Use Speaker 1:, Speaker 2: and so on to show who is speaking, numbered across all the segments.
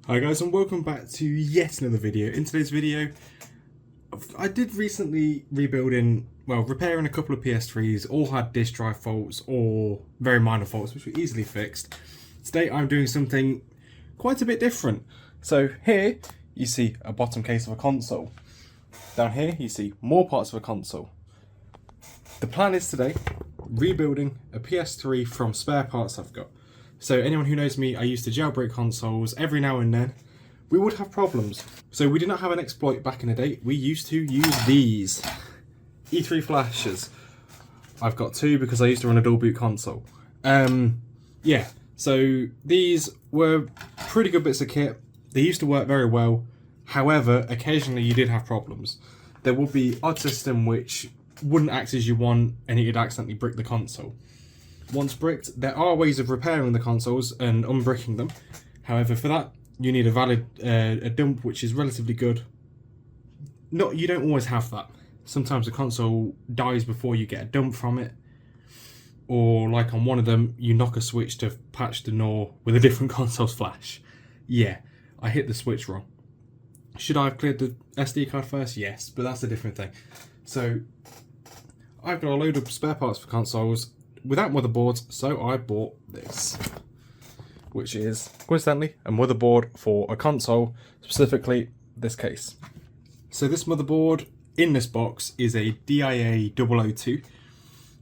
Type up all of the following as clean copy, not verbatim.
Speaker 1: Hi guys, and welcome back to yet another video. In today's video, I did recently repairing a couple of PS3s, all had disk drive faults or very minor faults which were easily fixed. Today I'm doing something quite a bit different. So here you see a bottom case of a console. Down here you see more parts of a console. The plan is today, rebuilding a PS3 from spare parts I've got. So anyone who knows me, I used to jailbreak consoles. Every now and then we would have problems. So we did not have an exploit back in the day. We used to use these E3 flashes. I've got two because I used to run a dual boot console. Yeah, so these were pretty good bits of kit. They used to work very well. However, occasionally you did have problems. There would be odd system which wouldn't act as you want and it would accidentally brick the console. Once bricked, there are ways of repairing the consoles and unbricking them. However, for that, you need a valid a dump, which is relatively good. You don't always have that. Sometimes the console dies before you get a dump from it. Or, like on one of them, you knock a switch to patch the NOR with a different console's flash. Yeah, I hit the switch wrong. Should I have cleared the SD card first? Yes, but that's a different thing. So, I've got a load of spare parts for consoles without motherboards, so I bought this, which is, coincidentally, a motherboard for a console, specifically this case. So this motherboard in this box is a DIA 002,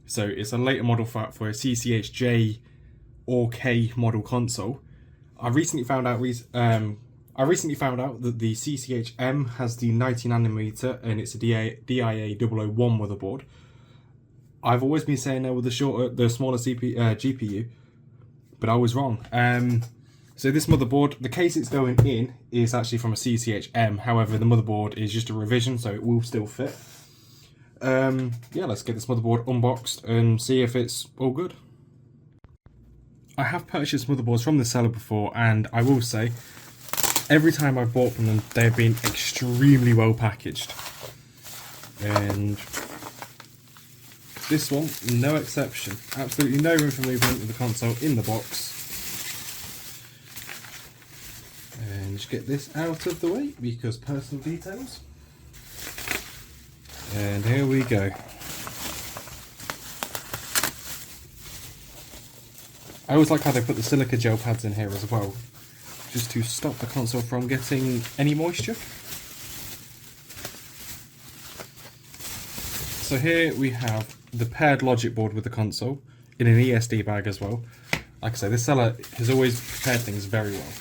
Speaker 1: so it's a later model for a CCHJ or K model console. I recently found out that the CCHM has the 90nm and it's a DIA 001 motherboard. I've always been saying there with the smaller GPU, but I was wrong. So this motherboard, the case it's going in is actually from a CCHM. However, the motherboard is just a revision, so it will still fit. Yeah, let's get this motherboard unboxed and see if it's all good. I have purchased motherboards from the seller before, and I will say, every time I've bought from them, they've been extremely well packaged. And this one, no exception. Absolutely no room for movement with the console in the box. And just get this out of the way because personal details. And here we go. I always like how they put the silica gel pads in here as well, just to stop the console from getting any moisture. So here we have the paired logic board with the console in an ESD bag as well. Like I say, this seller has always prepared things very well.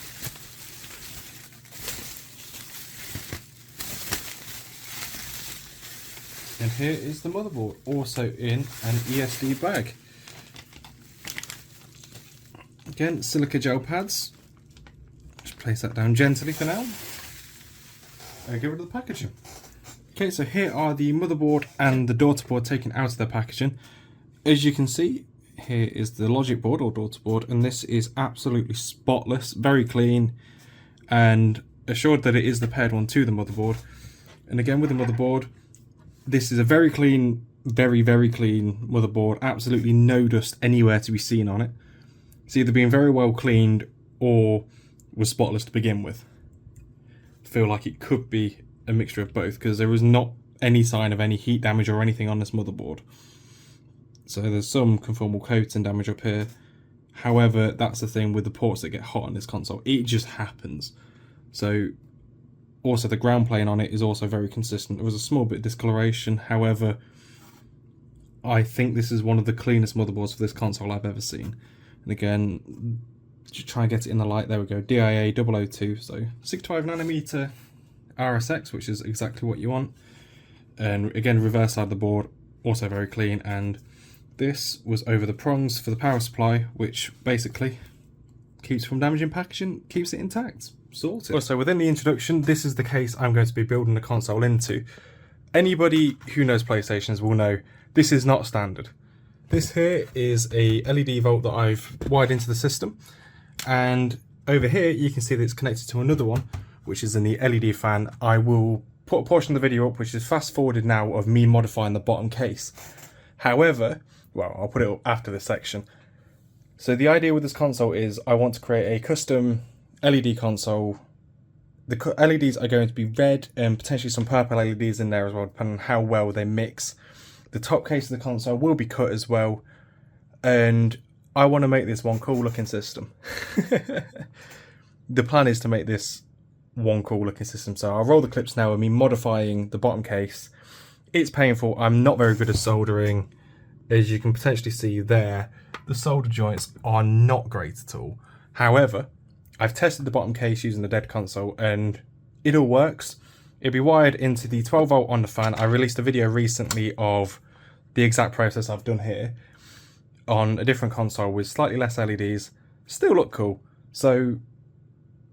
Speaker 1: And here is the motherboard, also in an ESD bag. Again, silica gel pads. Just place that down gently for now. And get rid of the packaging. Okay, so here are the motherboard and the daughter board taken out of their packaging. As you can see, here is the logic board or daughter board, and this is absolutely spotless, very clean, and assured that it is the paired one to the motherboard. And again, with the motherboard, this is a very clean, very clean motherboard, absolutely no dust anywhere to be seen on it. It's either been very well cleaned or was spotless to begin with. I feel like it could be a mixture of both because there was not any sign of any heat damage or anything on this motherboard. So there's some conformal coating damage up here. However, that's the thing with the ports that get hot on this console. It just happens. So also the ground plane on it is also very consistent. There was a small bit of discoloration. However, I think this is one of the cleanest motherboards for this console I've ever seen. And again, just try and get it in the light. There we go. DIA 002. So 65nm RSX, which is exactly what you want. And again, reverse side of the board, also very clean. And this was over the prongs for the power supply, which basically keeps from damaging packaging, keeps it intact. Sorted. Also, within the introduction, this is the case I'm going to be building the console into. Anybody who knows PlayStations will know this is not standard. This here is a LED volt that I've wired into the system. And over here, you can see that it's connected to another one, which is in the LED fan. I will put a portion of the video up, which is fast forwarded now, of me modifying the bottom case. However, well, I'll put it up after this section. So the idea with this console is I want to create a custom LED console the LEDs are going to be red and potentially some purple LEDs in there as well, depending on how well they mix. The top case of the console will be cut as well, and I want to make this one cool looking system. The plan is to make this one cool looking system, so I'll roll the clips now of me modifying the bottom case. It's painful. I'm not very good at soldering. As you can potentially see there, the solder joints are not great at all. However, I've tested the bottom case using the dead console and it all works. It'll be wired into the 12 volt on the fan. I released a video recently of the exact process I've done here on a different console with slightly less LEDs. Still look cool. So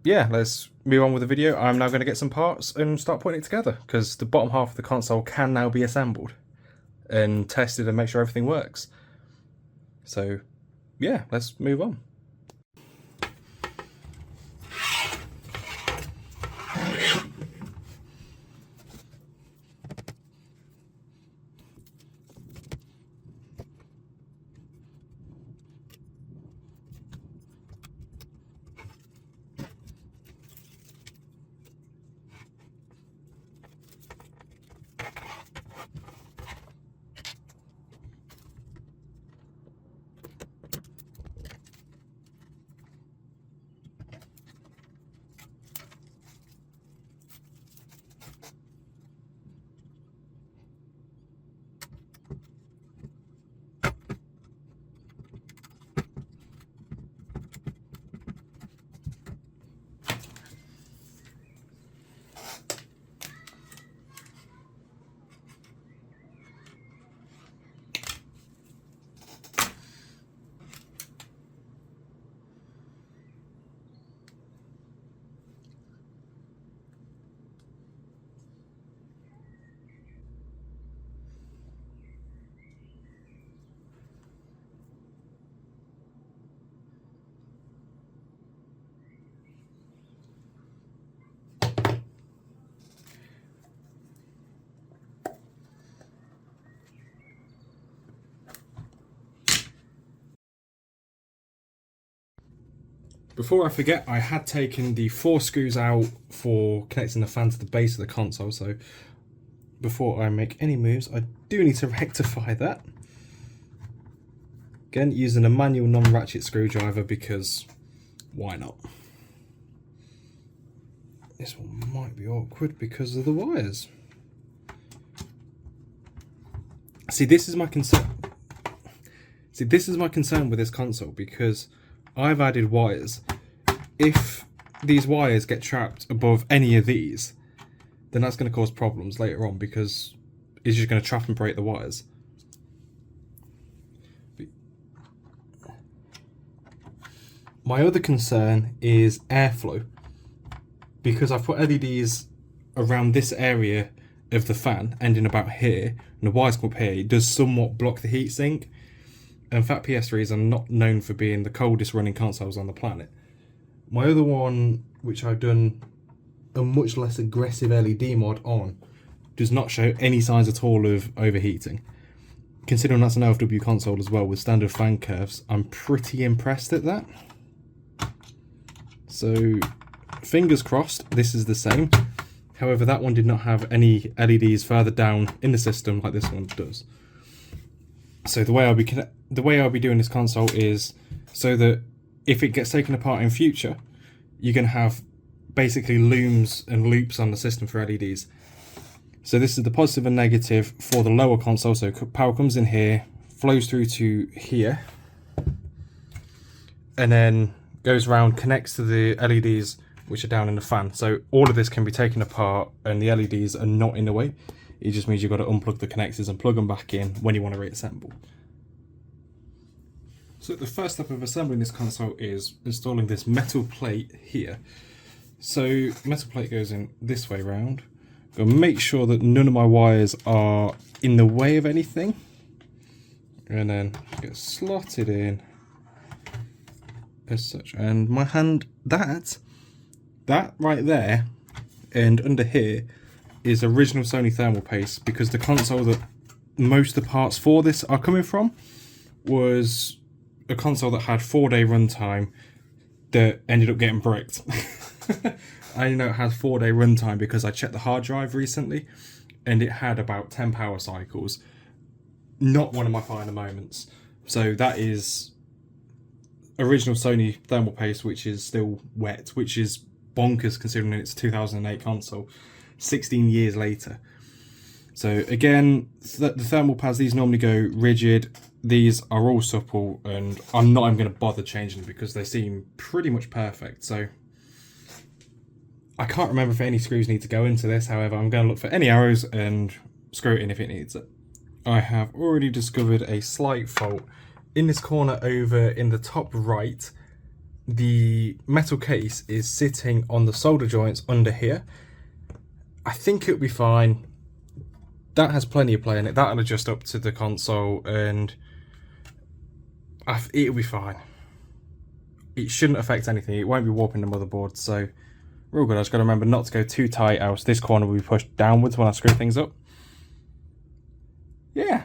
Speaker 1: yeah, let's move on with the video. I'm now going to get some parts and start putting it together, because the bottom half of the console can now be assembled and tested and make sure everything works. So yeah, let's move on. Before I forget, I had taken the 4 screws out for connecting the fan to the base of the console, so before I make any moves, I do need to rectify that. Again, using a manual non-ratchet screwdriver, because why not? This one might be awkward because of the wires. See, this is my concern. This is my concern with this console, because I've added wires. If these wires get trapped above any of these, then that's going to cause problems later on, because it's just going to trap and break the wires. My other concern is airflow, because I've put LEDs around this area of the fan, ending about here, and the wires come up here. It does somewhat block the heatsink. In fact, PS3s are not known for being the coldest running consoles on the planet. My other one, which I've done a much less aggressive LED mod on, does not show any signs at all of overheating. Considering that's an LFW console as well with standard fan curves, I'm pretty impressed at that. So, fingers crossed, this is the same. However, that one did not have any LEDs further down in the system like this one does. So the way I'll be doing this console is so that if it gets taken apart in future, you can have basically looms and loops on the system for LEDs. So this is the positive and negative for the lower console. So power comes in here, flows through to here, and then goes around, connects to the LEDs which are down in the fan. So all of this can be taken apart and the LEDs are not in the way. It just means you've got to unplug the connectors and plug them back in when you want to reassemble. So the first step of assembling this console is installing this metal plate here. So metal plate goes in this way round. Got to make sure that none of my wires are in the way of anything. And then get slotted in as such. And my hand, that right there and under here is original Sony thermal paste, because the console that most of the parts for this are coming from was a console that had 4-day runtime that ended up getting bricked. I know it has 4-day runtime because I checked the hard drive recently and it had about 10 power cycles. Not one of my finer moments. So that is original Sony thermal paste, which is still wet, which is bonkers considering it's a 2008 console, 16 years later. So again, the thermal pads, these normally go rigid. These are all supple, and I'm not even going to bother changing them because they seem pretty much perfect. So I can't remember if any screws need to go into this. However, I'm going to look for any arrows and screw it in if it needs it. I have already discovered a slight fault. In this corner over in the top right, the metal case is sitting on the solder joints under here. I think it'll be fine. That has plenty of play in it. That'll adjust up to the console and it'll be fine. It shouldn't affect anything. It won't be warping the motherboard, so real good. I just got to remember not to go too tight, else this corner will be pushed downwards when I screw things up. Yeah,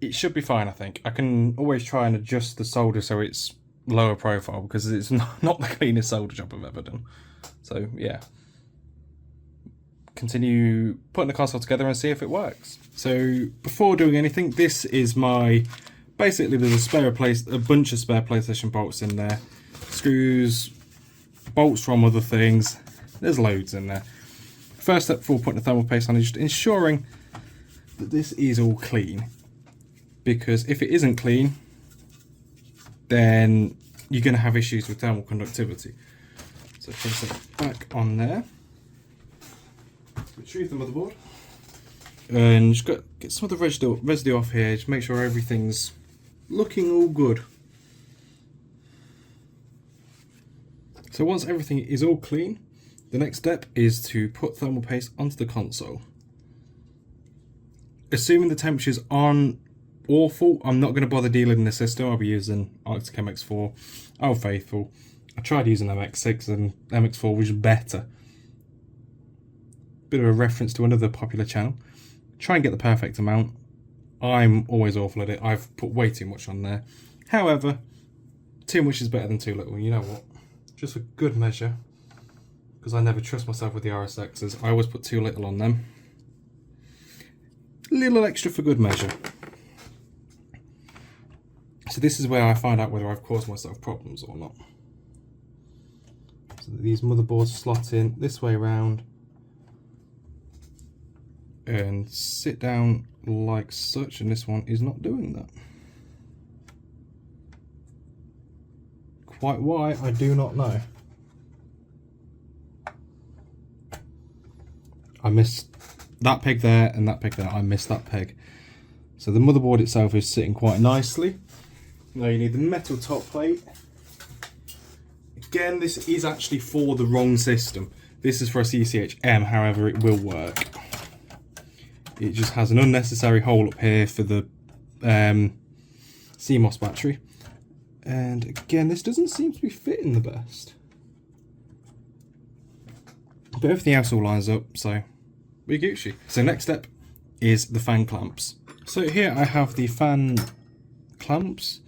Speaker 1: it should be fine, I think. I can always try and adjust the solder so it's lower profile because it's not the cleanest solder job I've ever done. So yeah, continue putting the console together and see if it works. So before doing anything, this is my, basically there's a bunch of spare PlayStation bolts in there, screws, bolts from other things, there's loads in there. First step before putting the thermal paste on is just ensuring that this is all clean, because if it isn't clean then you're going to have issues with thermal conductivity. So place it back on there, retrieve the motherboard, and just get some of the residue off here, just make sure everything's looking all good. So once everything is all clean, the next step is to put thermal paste onto the console. Assuming the temperatures aren't awful, I'm not going to bother dealing in the system. I'll be using Arctic MX4, Old Faithful. I tried using MX6 and MX4 was better. Bit of a reference to another popular channel. Try and get the perfect amount. I'm always awful at it. I've put way too much on there. However, too much is better than too little. You know what? Just for good measure, because I never trust myself with the RSXs, I always put too little on them. Little extra for good measure. So this is where I find out whether I've caused myself problems or not. So these motherboards slot in this way around and sit down like such, and this one is not doing that. Quite why, I do not know. I missed that peg there and that peg there. I missed that peg. So the motherboard itself is sitting quite nicely. Now you need the metal top plate. Again, this is actually for the wrong system. This is for a CCHM, however it will work. It just has an unnecessary hole up here for the CMOS battery. And again, this doesn't seem to be fitting the best. But everything else all lines up, so we're Gucci. So next step is the fan clamps. So here I have the fan clamps.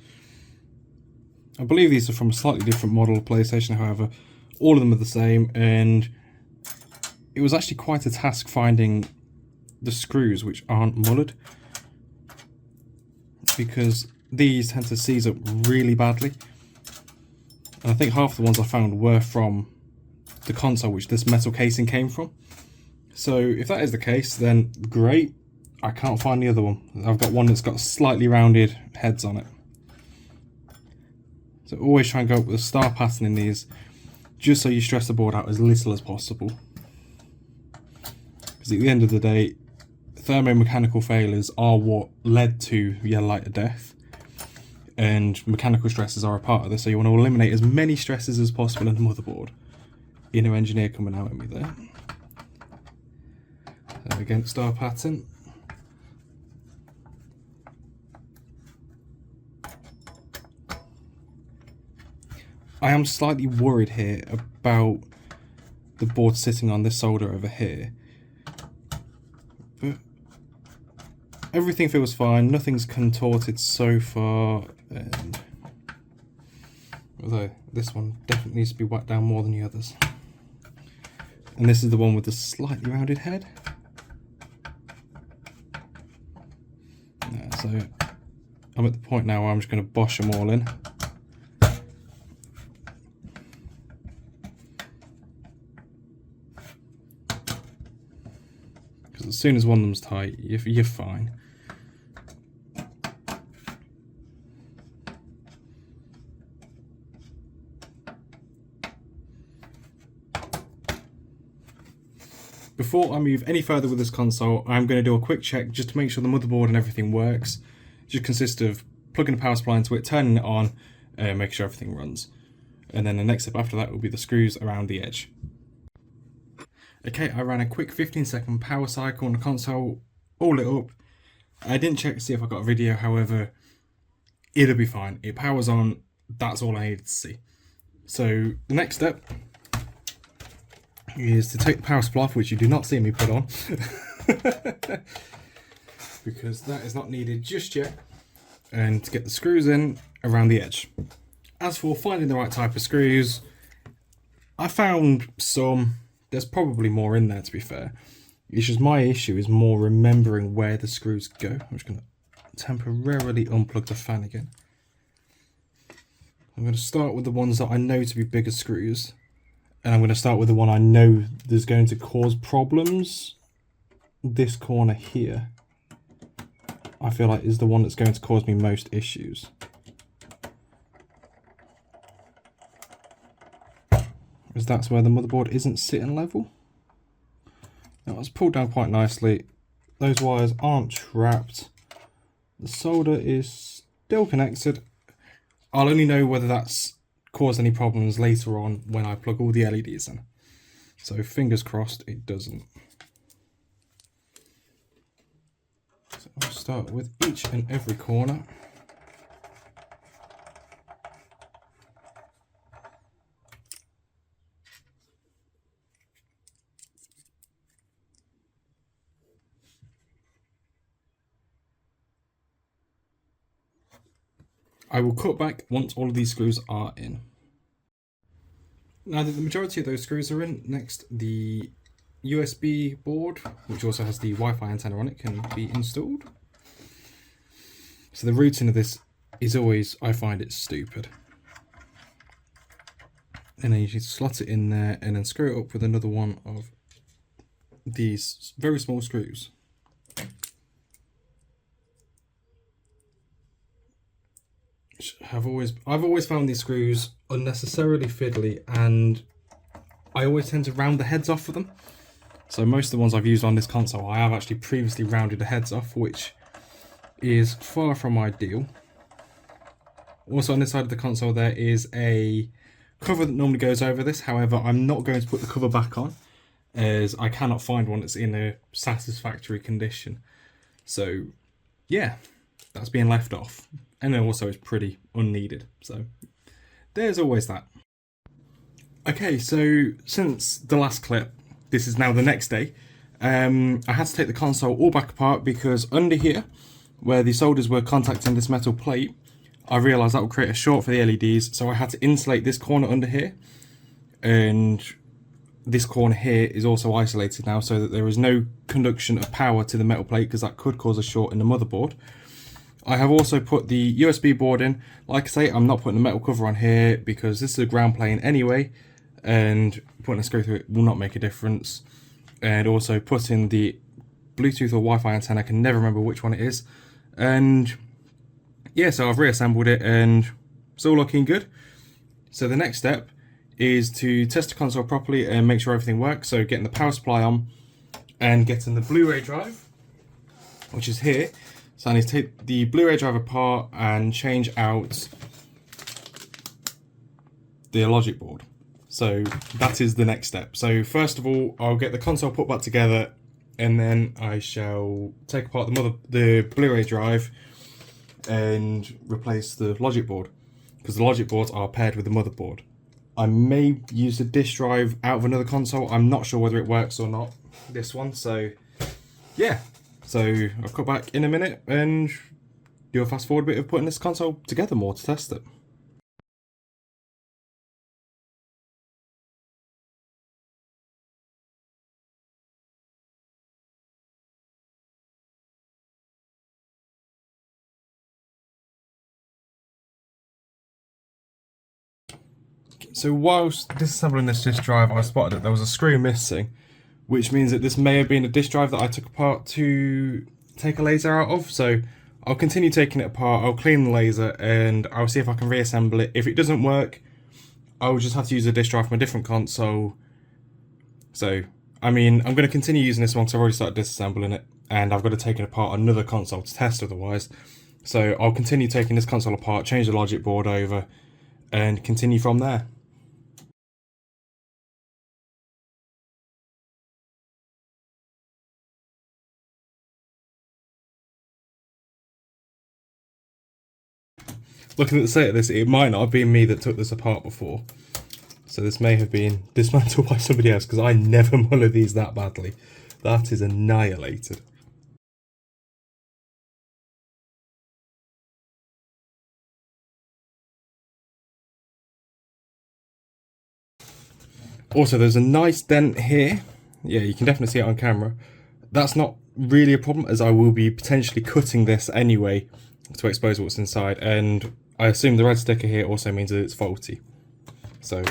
Speaker 1: I believe these are from a slightly different model of PlayStation, however, all of them are the same, and it was actually quite a task finding the screws which aren't mullered, because these tend to seize up really badly. And I think half the ones I found were from the console which this metal casing came from. So if that is the case, then great. I can't find the other one. I've got one that's got slightly rounded heads on it. So always try and go up with a star pattern in these, just so you stress the board out as little as possible. Because at the end of the day, thermomechanical failures are what led to your light of death. And mechanical stresses are a part of this, so you want to eliminate as many stresses as possible in the motherboard. Inner engineer coming out at me there. So again, star pattern. I am slightly worried here about the board sitting on this solder over here. But everything feels fine, nothing's contorted so far, and although this one definitely needs to be whacked down more than the others. And this is the one with the slightly rounded head. So I'm at the point now where I'm just going to bosh them all in. Because as soon as one of them's tight, you're fine. Before I move any further with this console, I'm going to do a quick check just to make sure the motherboard and everything works. It just consists of plugging a power supply into it, turning it on, making sure everything runs. And then the next step after that will be the screws around the edge. Okay, I ran a quick 15-second power cycle on the console, all lit up. I didn't check to see if I got a video, however, it'll be fine. It powers on, that's all I needed to see. So the next step is to take the power supply off, which you do not see me put on, because that is not needed just yet, and to get the screws in around the edge. As for finding the right type of screws, I found some. There's probably more in there, to be fair. It's just my issue is more remembering where the screws go. I'm just going to temporarily unplug the fan again. I'm going to start with the ones that I know to be bigger screws. And I'm going to start with the one I know there's going to cause problems. This corner here, I feel like is the one that's going to cause me most issues. Because that's where the motherboard isn't sitting level. Now it's pulled down quite nicely. Those wires aren't trapped. The solder is still connected. I'll only know whether that's caused any problems later on when I plug all the LEDs in. So fingers crossed it doesn't. So I'll start with each and every corner. I will cut back once all of these screws are in. Now that the majority of those screws are in, next the USB board, which also has the Wi-Fi antenna on it, can be installed. So the routing of this is always, I find it stupid. And then you just slot it in there and then screw it up with another one of these very small screws. I've always found these screws unnecessarily fiddly, and I always tend to round the heads off for them. So most of the ones I've used on this console, I have actually previously rounded the heads off, which is far from ideal. Also on this side of the console there is a cover that normally goes over this. However, I'm not going to put the cover back on, as I cannot find one that's in a satisfactory condition. So yeah, that's being left off. And also it's pretty unneeded, so there's always that. Okay, so since the last clip, this is now the next day, I had to take the console all back apart because under here, where the solders were contacting this metal plate, I realised that would create a short for the LEDs, so I had to insulate this corner under here, and this corner here is also isolated now so that there is no conduction of power to the metal plate, because that could cause a short in the motherboard. I have also put the USB board in. Like I say, I'm not putting the metal cover on here because this is a ground plane anyway, and putting a screw through it will not make a difference. And also putting the Bluetooth or Wi-Fi antenna, I can never remember which one it is. And yeah, so I've reassembled it and it's all looking good. So the next step is to test the console properly and make sure everything works. So getting the power supply on and getting the Blu-ray drive, which is here. So I need to take the Blu-ray drive apart and change out the logic board. So that is the next step. So first of all, I'll get the console put back together, and then I shall take apart the Blu-ray drive and replace the logic board, because the logic boards are paired with the motherboard. I may use the disk drive out of another console. I'm not sure whether it works or not, this one. So yeah. So I'll cut back in a minute and do a fast forward bit of putting this console together more to test it. So whilst disassembling this disk drive, I spotted that there was a screw missing, which means that this may have been a disk drive that I took apart to take a laser out of. So I'll continue taking it apart, I'll clean the laser, and I'll see if I can reassemble it. If it doesn't work, I'll just have to use a disk drive from a different console. So, I mean, I'm going to continue using this one because I've already started disassembling it, and I've got to take it apart another console to test otherwise. So I'll continue taking this console apart, change the logic board over, and continue from there. Looking at the state of this, it might not have been me that took this apart before. So this may have been dismantled by somebody else, because I never muller these that badly. That is annihilated. Also, there's a nice dent here. Yeah, you can definitely see it on camera. That's not really a problem, as I will be potentially cutting this anyway to expose what's inside, and I assume the red sticker here also means that it's faulty. So,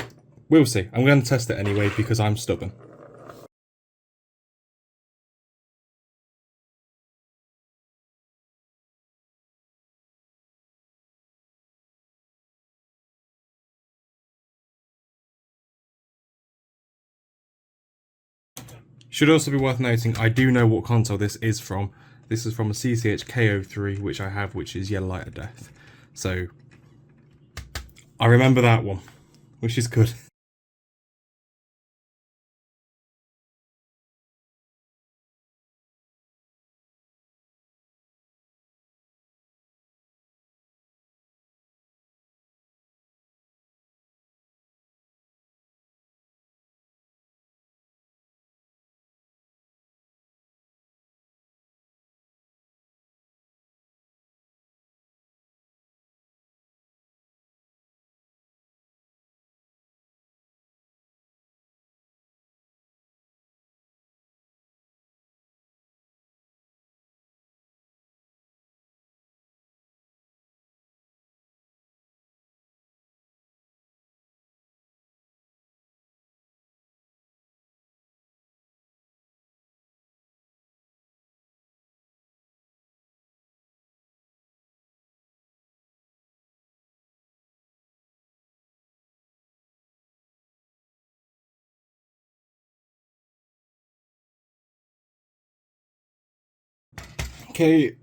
Speaker 1: we'll see. I'm going to test it anyway because I'm stubborn. Should also be worth noting, I do know what console this is from. This is from a CCH KO3, which I have, which is Yellow Light of Death. So, I remember that one, which is good. Okay,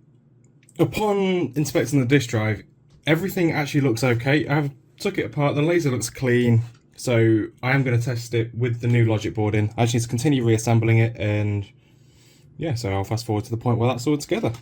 Speaker 1: upon inspecting the disk drive, everything actually looks okay. I've took it apart, the laser looks clean, so I am going to test it with the new logic board in. I just need to continue reassembling it, and yeah, so I'll fast forward to the point where that's all together.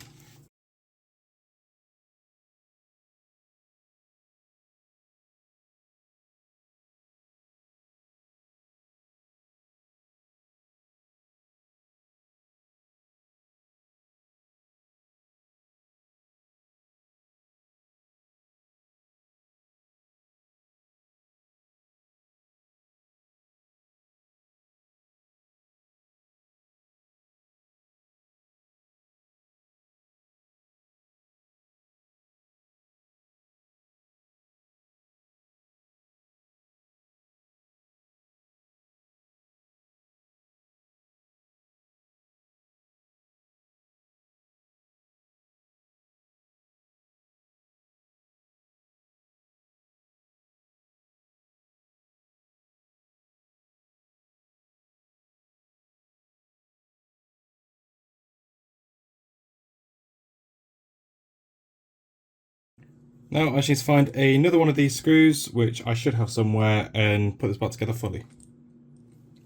Speaker 1: Now I just need to find another one of these screws, which I should have somewhere, and put this back together fully.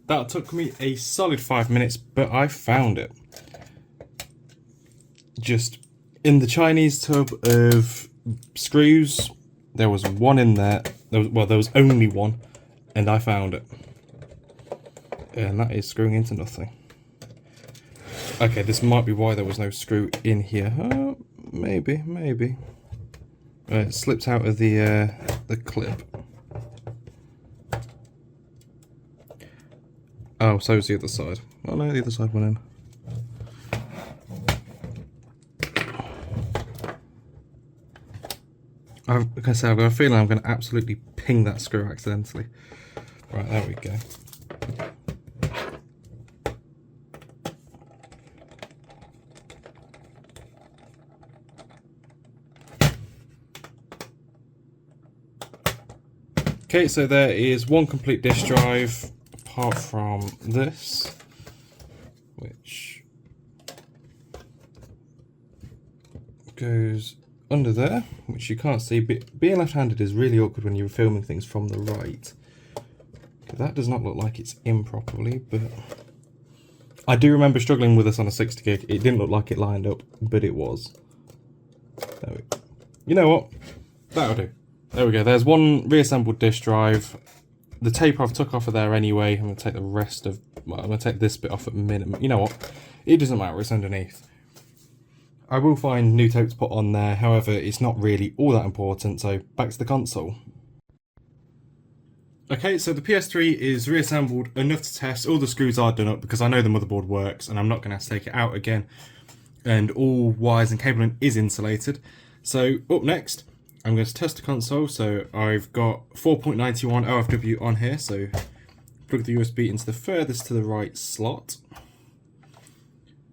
Speaker 1: That took me a solid 5 minutes, but I found it. Just in the Chinese tub of screws, there was one in there. There was only one, and I found it. And that is screwing into nothing. Okay, this might be why there was no screw in here. Maybe. It slipped out of the clip. Oh, so is the other side. Oh no, the other side went in. I've got a feeling I'm going to absolutely ping that screw accidentally. Right, there we go. Okay, so there is one complete disk drive, apart from this, which goes under there, which you can't see, but being left-handed is really awkward when you're filming things from the right. That does not look like it's in properly, but I do remember struggling with this on a 60 gig. It didn't look like it lined up, but it was. There we go. You know what? That'll do. There we go. There's one reassembled disk drive. The tape I've took off of there anyway. I'm going to take the rest of... Well, I'm going to take this bit off at minimum. You know what? It doesn't matter. It's underneath. I will find new tape to put on there. However, it's not really all that important. So back to the console. Okay, so the PS3 is reassembled enough to test. All the screws are done up because I know the motherboard works and I'm not going to have to take it out again. And all wires and cabling is insulated. So up next, I'm going to test the console. So I've got 4.91 OFW on here. So plug the USB into the furthest to the right slot.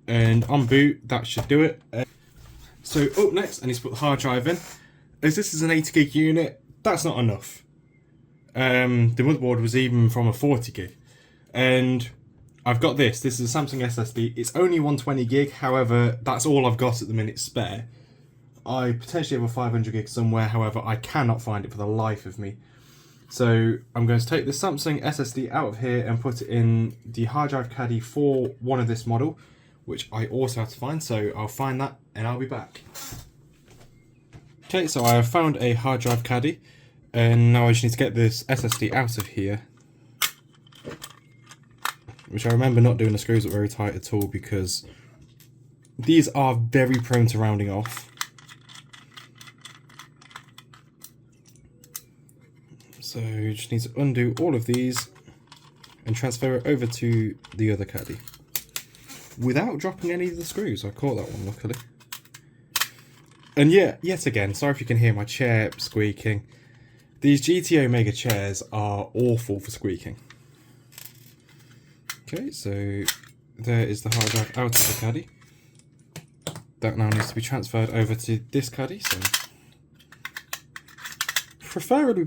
Speaker 1: And on boot, that should do it. So up next, I need to put the hard drive in. As this is an 80 gig unit, that's not enough. The motherboard was even from a 40 gig. And I've got this. This is a Samsung SSD. It's only 120 gig. However, that's all I've got at the minute spare. I potentially have a 500 gig somewhere. However, I cannot find it for the life of me. So I'm going to take the Samsung SSD out of here and put it in the hard drive caddy for one of this model, which I also have to find. So I'll find that and I'll be back. Okay, so I have found a hard drive caddy. And now I just need to get this SSD out of here. Which I remember not doing the screws up very tight at all because these are very prone to rounding off. So you just need to undo all of these and transfer it over to the other caddy. Without dropping any of the screws. I caught that one luckily. And yeah, yet again, sorry if you can hear my chair squeaking. These GT Omega chairs are awful for squeaking. Okay, so there is the hard drive out of the caddy. That now needs to be transferred over to this caddy. So preferably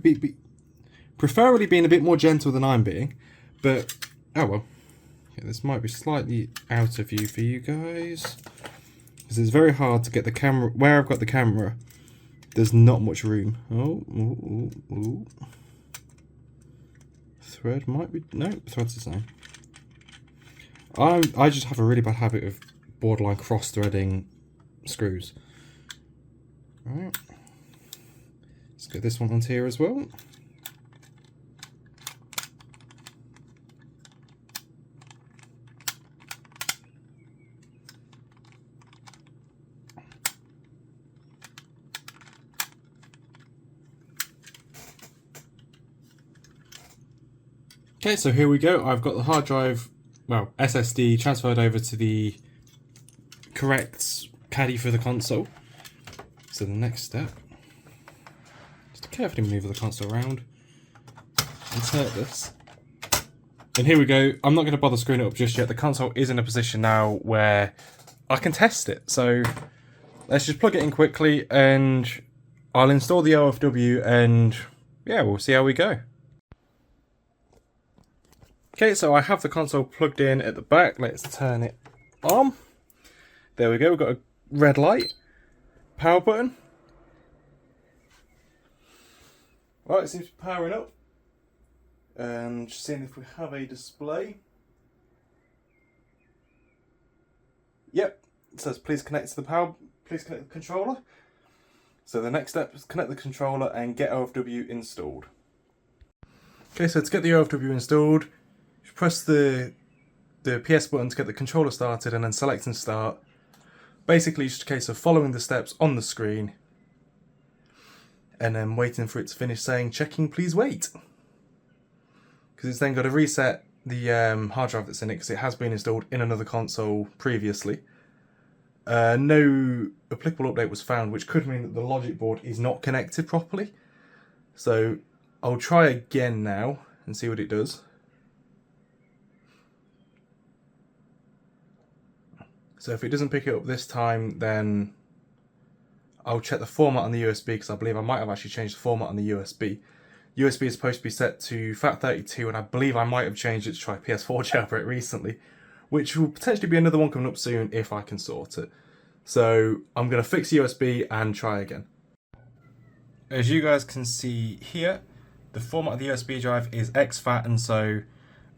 Speaker 1: being a bit more gentle than I'm being, but oh well. Okay, this might be slightly out of view for you guys because it's very hard to get the camera where I've got the camera. There's not much room. Oh. Thread might be... No, thread's the same. I just have a really bad habit of borderline cross-threading screws. Alright. Let's get this one onto here as well. Okay, so here we go. I've got the hard drive, well, SSD transferred over to the correct caddy for the console. So the next step is to carefully maneuver the console around, insert this, and here we go. I'm not going to bother screwing it up just yet. The console is in a position now where I can test it. So let's just plug it in quickly and I'll install the OFW and yeah, we'll see how we go. Okay, so I have the console plugged in at the back. Let's turn it on. There we go, we've got a red light. Power button. Right, it seems to be powering up. And just seeing if we have a display. Yep, it says please connect to the please connect the controller. So the next step is connect the controller and get OFW installed. Okay, so to get the OFW installed, press the PS button to get the controller started and then select and start. Basically just a case of following the steps on the screen and then waiting for it to finish saying checking please wait. Because it's then got to reset the hard drive that's in it because it has been installed in another console previously. no applicable update was found, which could mean that the logic board is not connected properly. So I'll try again now and see what it does. So if it doesn't pick it up this time, then I'll check the format on the USB, because I believe I might have actually changed the format on the USB. USB is supposed to be set to FAT32, and I believe I might have changed it to try PS4 jailbreak recently, which will potentially be another one coming up soon if I can sort it. So I'm going to fix USB and try again. As you guys can see here, the format of the USB drive is exFAT, and so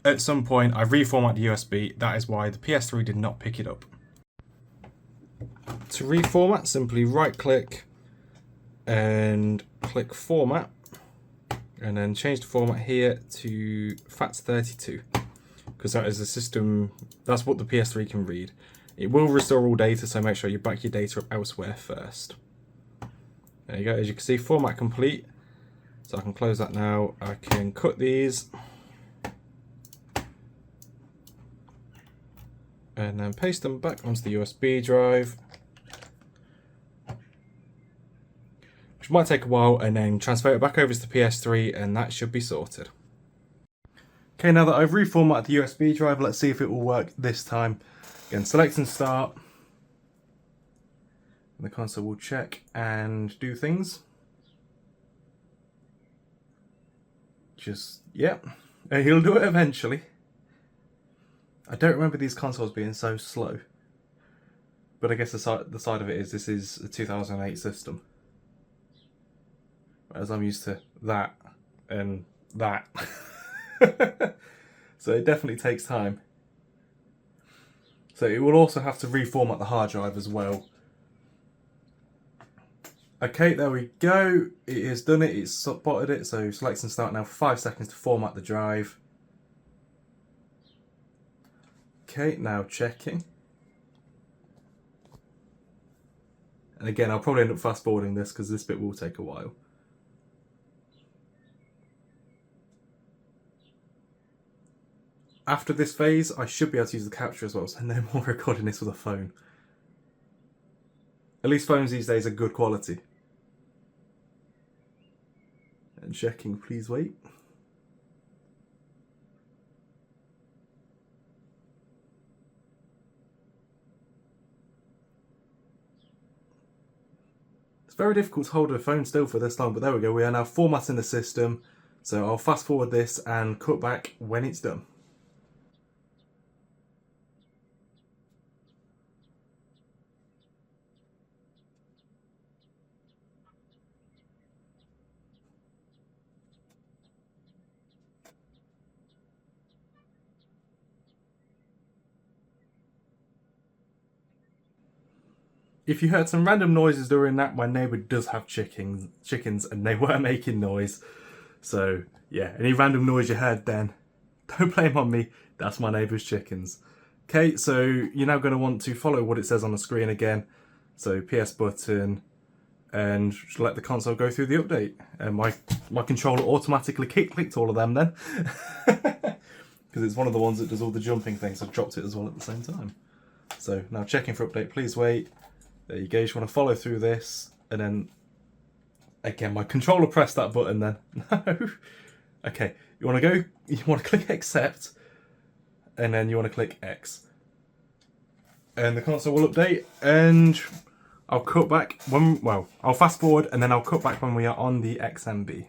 Speaker 1: at some point I reformatted the USB. That is why the PS3 did not pick it up. To reformat, simply right click and click format, and then change the format here to FAT32, because that is the system, that's what the PS3 can read. It will restore all data, so make sure you back your data up elsewhere first. There you go, as you can see, format complete. So I can close that now. I can cut these and then paste them back onto the USB drive, which might take a while, and then transfer it back over to the PS3, and that should be sorted. Okay, now that I've reformatted the USB drive, let's see if it will work this time. Again, select and start. And the console will check and do things. Yep, he'll do it eventually. I don't remember these consoles being so slow. But I guess the side of it is this is a 2008 system. Whereas I'm used to that and that. So it definitely takes time. So it will also have to reformat the hard drive as well. Okay, there we go. It has done it, it's spotted it. So select and start now for 5 seconds to format the drive. Okay, now checking. And again, I'll probably end up fast forwarding this because this bit will take a while. After this phase, I should be able to use the capture as well, so no more recording this with a phone. At least phones these days are good quality. And checking, please wait. It's very difficult to hold a phone still for this long, but there we go. We are now formatting the system. So I'll fast forward this and cut back when it's done. If you heard some random noises during that, my neighbour does have chickens, and they were making noise. So yeah, any random noise you heard then, don't blame on me, that's my neighbour's chickens. Okay, so you're now going to want to follow what it says on the screen again. So PS button, and let the console go through the update. And my controller automatically clicked all of them then. Because it's one of the ones that does all the jumping things. I've dropped it as well at the same time. So now checking for update, please wait. There you go, you just want to follow through this, and then, again, my controller pressed that button then. No. Okay, you want to click accept, and then you want to click X. And the console will update, and I'll cut back I'll fast forward, and then I'll cut back when we are on the XMB.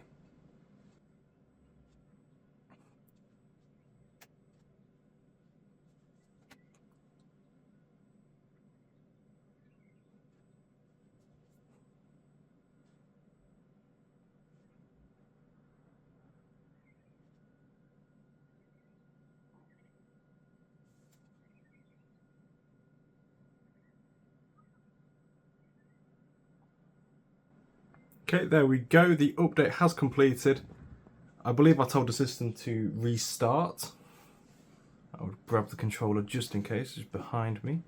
Speaker 1: Okay, there we go. The update has completed. I believe I told the system to restart. I would grab the controller just in case, it's behind me.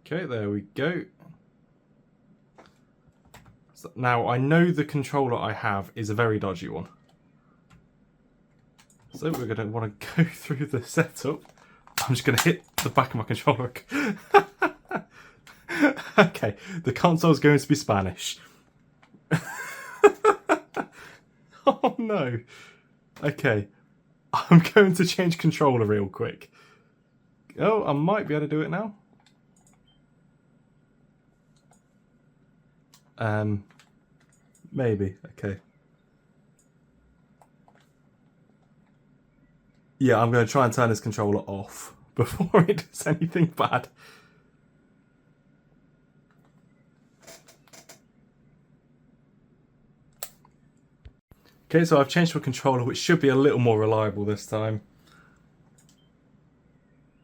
Speaker 1: Okay, there we go. So now, I know the controller I have is a very dodgy one. So we're going to want to go through the setup. I'm just going to hit the back of my controller. Okay, the console's going to be Spanish. Oh no. Okay, I'm going to change controller real quick. Oh, I might be able to do it now. Maybe. Okay. Yeah, I'm going to try and turn this controller off before it does anything bad. Okay, so I've changed to a controller which should be a little more reliable this time.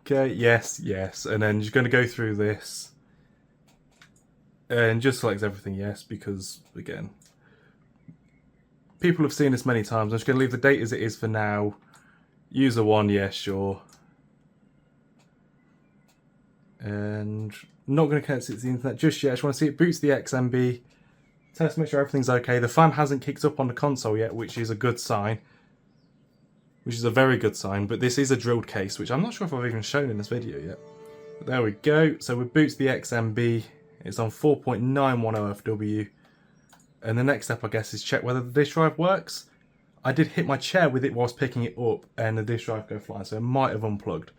Speaker 1: Okay, yes, yes, and then you're going to go through this and just select everything yes, because again, people have seen this many times. I'm just going to leave the date as it is for now. User 1, yes, sure. And not going to connect it to the internet just yet. I just want to see it boots the XMB. Test, make sure everything's okay. The fan hasn't kicked up on the console yet, which is a good sign. Which is a very good sign, but this is a drilled case, which I'm not sure if I've even shown in this video yet. But there we go. So we boots the XMB. It's on 4.91 OFW. And the next step, I guess, is check whether the disk drive works. I did hit my chair with it whilst picking it up, and the disk drive go flying, so it might have unplugged.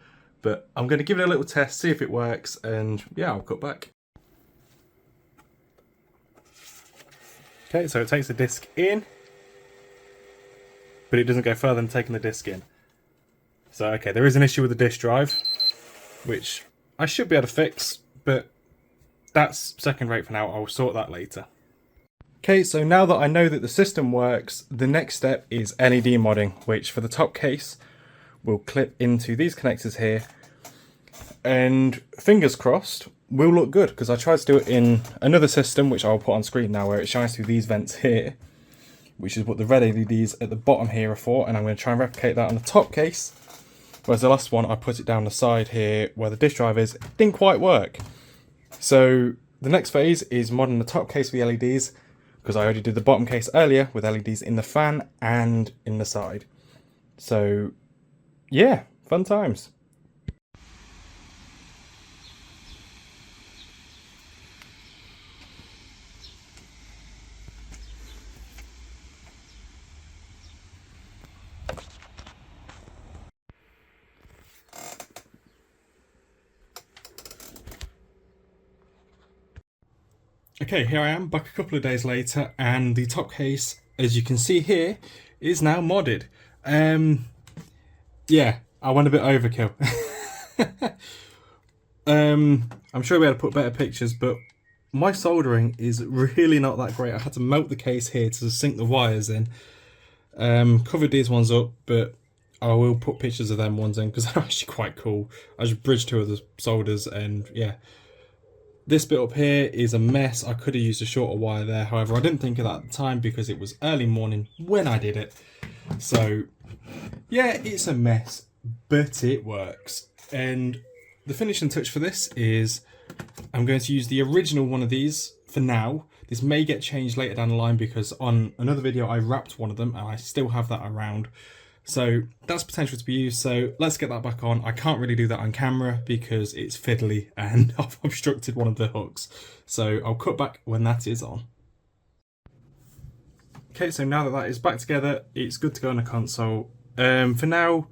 Speaker 1: But I'm going to give it a little test, see if it works, and yeah, I'll cut back. Okay, so it takes the disc in, but it doesn't go further than taking the disc in. So, okay, there is an issue with the disk drive, which I should be able to fix, but that's second rate for now. I'll sort that later. Okay, so now that I know that the system works, the next step is LED modding, which for the top case will clip into these connectors here, and fingers crossed, will look good, because I tried to do it in another system, which I'll put on screen now, where it shines through these vents here, which is what the red LEDs at the bottom here are for, and I'm going to try and replicate that on the top case, whereas the last one I put it down the side here where the disk drive is. It didn't quite work. So the next phase is modding the top case with the LEDs, because I already did the bottom case earlier with LEDs in the fan and in the side. So yeah, fun times. Okay, here I am, back a couple of days later, and the top case, as you can see here, is now modded. Yeah, I went a bit overkill. I'm sure we had to put better pictures, but my soldering is really not that great. I had to melt the case here to sink the wires in. Covered these ones up, but I will put pictures of them ones in because they're actually quite cool. I just bridged two of the solders, and yeah. This bit up here is a mess. I could have used a shorter wire there. However, I didn't think of that at the time because it was early morning when I did it. So yeah, it's a mess, but it works. And the finishing touch for this is I'm going to use the original one of these for now. This may get changed later down the line because on another video I wrapped one of them and I still have that around. So that's potential to be used, so let's get that back on. I can't really do that on camera because it's fiddly and I've obstructed one of the hooks. So I'll cut back when that is on. Okay, so now that that is back together, it's good to go on the console. For now,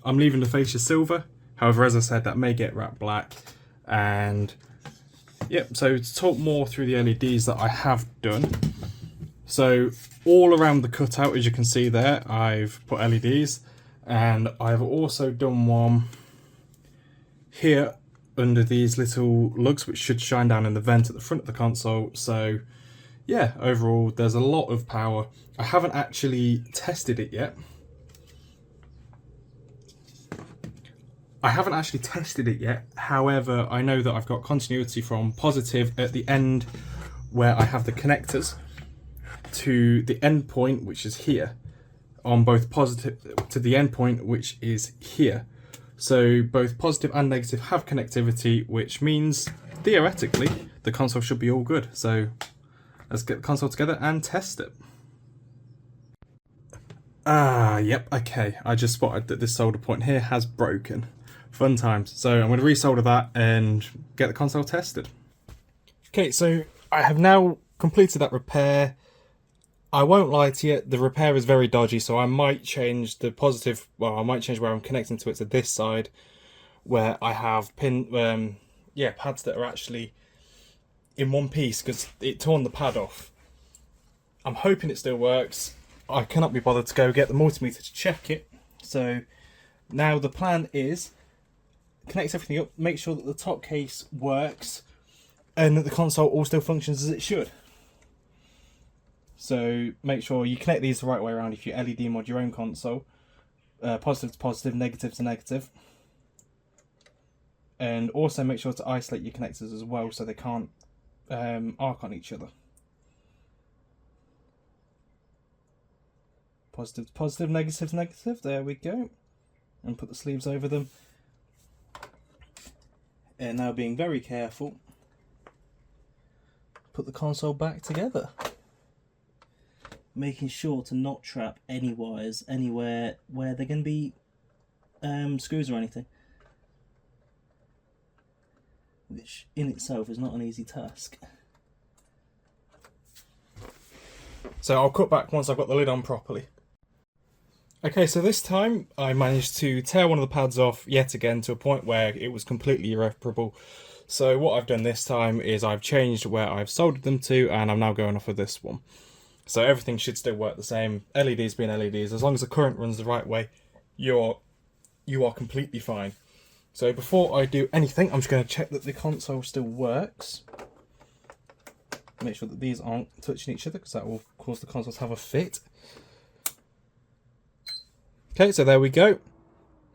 Speaker 1: I'm leaving the fascia silver. However, as I said, that may get wrapped black. And yep, so to talk more through the LEDs that I have done. So all around the cutout, as you can see there, I've put LEDs, and I've also done one here under these little lugs which should shine down in the vent at the front of the console. So yeah, overall there's a lot of power. I haven't actually tested it yet. However, I know that I've got continuity from positive at the end where I have the connectors to the end point, which is here, on both positive to the end point, which is here. So both positive and negative have connectivity, which means theoretically the console should be all good. So let's get the console together and test it. Yep, okay. I just spotted that this solder point here has broken. Fun times. So I'm going to resolder that and get the console tested. Okay, so I have now completed that repair. I won't lie to you, the repair is very dodgy, so I might change the positive, well, I might change where I'm connecting to it to this side, where I have pads that are actually in one piece, because it torn the pad off. I'm hoping it still works. I cannot be bothered to go get the multimeter to check it. So now the plan is connect everything up, make sure that the top case works, and that the console all still functions as it should. So make sure you connect these the right way around if you LED mod your own console. Positive to positive, negative to negative. And also make sure to isolate your connectors as well so they can't arc on each other. Positive to positive, negative to negative, there we go. And put the sleeves over them. And now being very careful, put the console back together. Making sure to not trap any wires anywhere where they're going to be screws or anything, which in itself is not an easy task. So I'll cut back once I've got the lid on properly. Okay, so this time I managed to tear one of the pads off yet again to a point where it was completely irreparable. So what I've done this time is I've changed where I've soldered them to, and I'm now going off of this one. So everything should still work the same. LEDs being LEDs, as long as the current runs the right way, you are completely fine. So before I do anything, I'm just going to check that the console still works. Make sure that these aren't touching each other, because that will cause the console to have a fit. Okay, so there we go.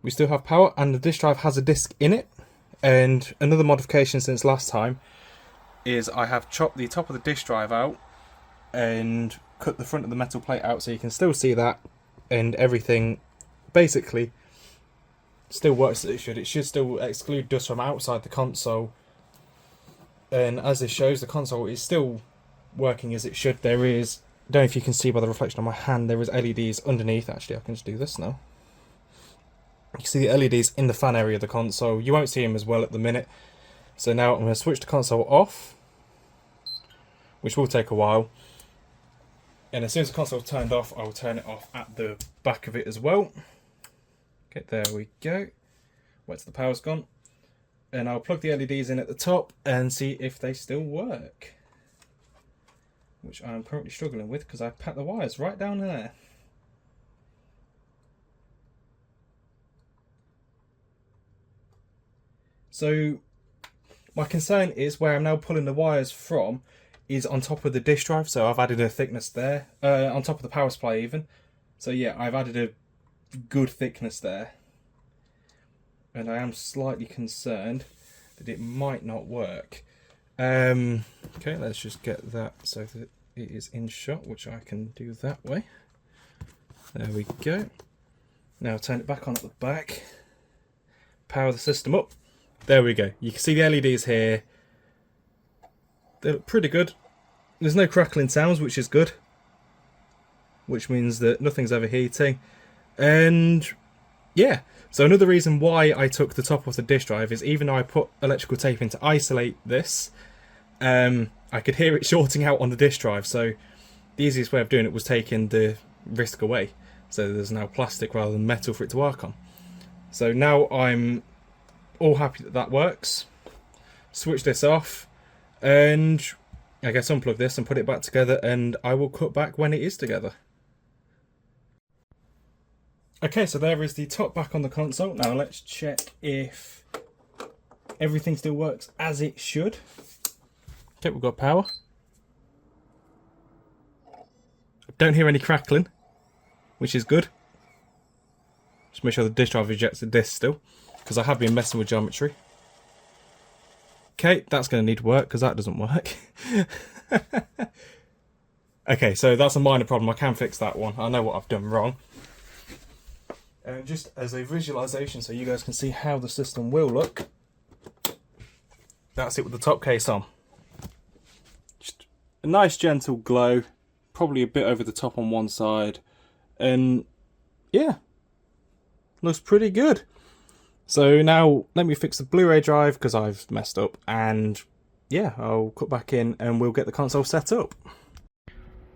Speaker 1: We still have power, and the disk drive has a disc in it. And another modification since last time is I have chopped the top of the disk drive out and cut the front of the metal plate out so you can still see that, and everything basically still works as it should. It should still exclude dust from outside the console, and as this shows, the console is still working as it should. There is, I don't know if you can see by the reflection on my hand, there is LEDs underneath. Actually, I can just do this now. You can see the LEDs in the fan area of the console. You won't see them as well at the minute. So now I'm going to switch the console off, which will take a while. And as soon as the console is turned off, I will turn it off at the back of it as well. Okay, there we go. Wait till the power's gone. And I'll plug the LEDs in at the top and see if they still work. Which I'm currently struggling with because I packed the wires right down there. So my concern is where I'm now pulling the wires from is on top of the disk drive, so I've added a thickness there, on top of the power supply even. So yeah, I've added a good thickness there. And I am slightly concerned that it might not work. Okay, let's just get that so that it is in shot, which I can do that way. There we go. Now turn it back on at the back. Power the system up. There we go. You can see the LEDs here. They look pretty good. There's no crackling sounds, which is good. Which means that nothing's overheating. And yeah, so another reason why I took the top off the disk drive is even though I put electrical tape in to isolate this, I could hear it shorting out on the disk drive. So the easiest way of doing it was taking the risk away. So there's now plastic rather than metal for it to work on. So now I'm all happy that that works. Switch this off and I guess unplug this and put it back together, and I will cut back when it is together. Okay, so there is the top back on the console. Now let's check if everything still works as it should. Okay, we've got power. Don't hear any crackling, which is good. Just make sure the disk drive ejects the disk still, because I have been messing with geometry. Okay, that's going to need work because that doesn't work. Okay, so that's a minor problem. I can fix that one. I know what I've done wrong. And just as a visualization so you guys can see how the system will look, that's it with the top case on. Just a nice gentle glow, probably a bit over the top on one side, and yeah, looks pretty good. So now let me fix the Blu-ray drive because I've messed up, and yeah, I'll cut back in and we'll get the console set up.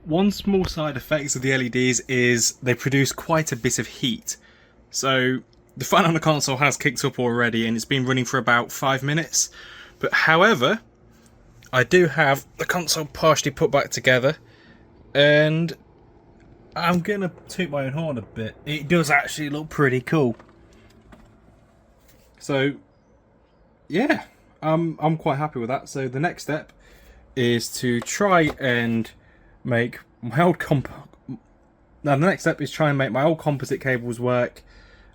Speaker 1: One small side effect of the LEDs is they produce quite a bit of heat. So the fan on the console has kicked up already and it's been running for about 5 minutes. But however, I do have the console partially put back together, and I'm gonna toot my own horn a bit. It does actually look pretty cool. So yeah, I'm quite happy with that. So the next step is to try and make my old the next step is try and make my old composite cables work.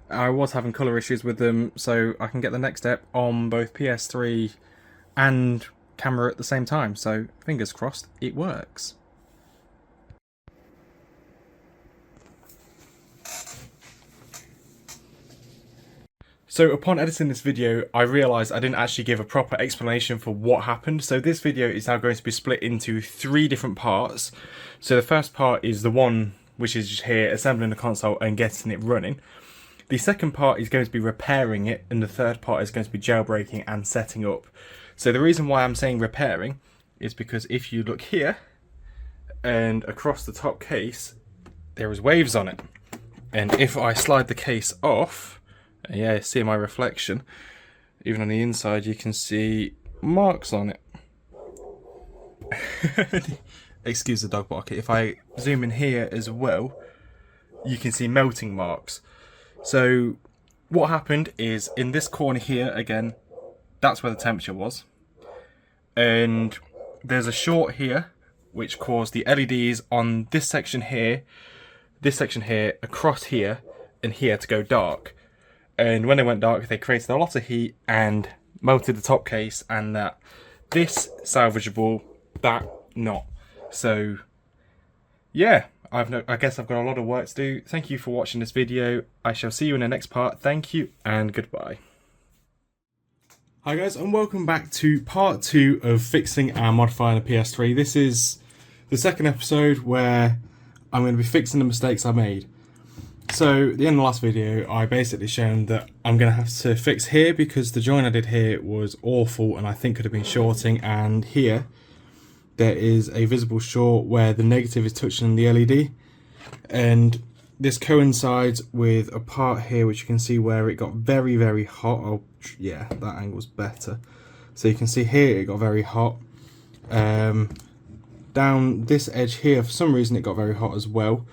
Speaker 1: I was having colour issues with them, so I can get the next step on both PS3 and camera at the same time. So fingers crossed it works. So upon editing this video, I realised I didn't actually give a proper explanation for what happened. So this video is now going to be split into 3 different parts. So the first part is the one which is just here, assembling the console and getting it running. The second part is going to be repairing it, and the third part is going to be jailbreaking and setting up. So the reason why I'm saying repairing is because if you look here and across the top case, there is waves on it. And if I slide the case off, yeah, see my reflection, even on the inside you can see marks on it. Excuse the dog barking. If I zoom in here as well, you can see melting marks. So what happened is in this corner here, again, that's where the temperature was. And there's a short here which caused the LEDs on this section here, across here, and here to go dark. And when they went dark, they created a lot of heat and melted the top case, and that this salvageable, that not. So yeah, I guess I've got a lot of work to do. Thank you for watching this video. I shall see you in the next part. Thank you and goodbye. Hi guys, and welcome back to part 2 of fixing and modifying a PS3. This is the second episode where I'm going to be fixing the mistakes I made. So at the end of the last video, I basically shown that I'm going to have to fix here because the joint I did here was awful and I think could have been shorting, and here there is a visible short where the negative is touching the LED, and this coincides with a part here which you can see where it got very, very hot. Oh yeah, that angle's better. So you can see here it got very hot. Down this edge here, for some reason it got very hot as well.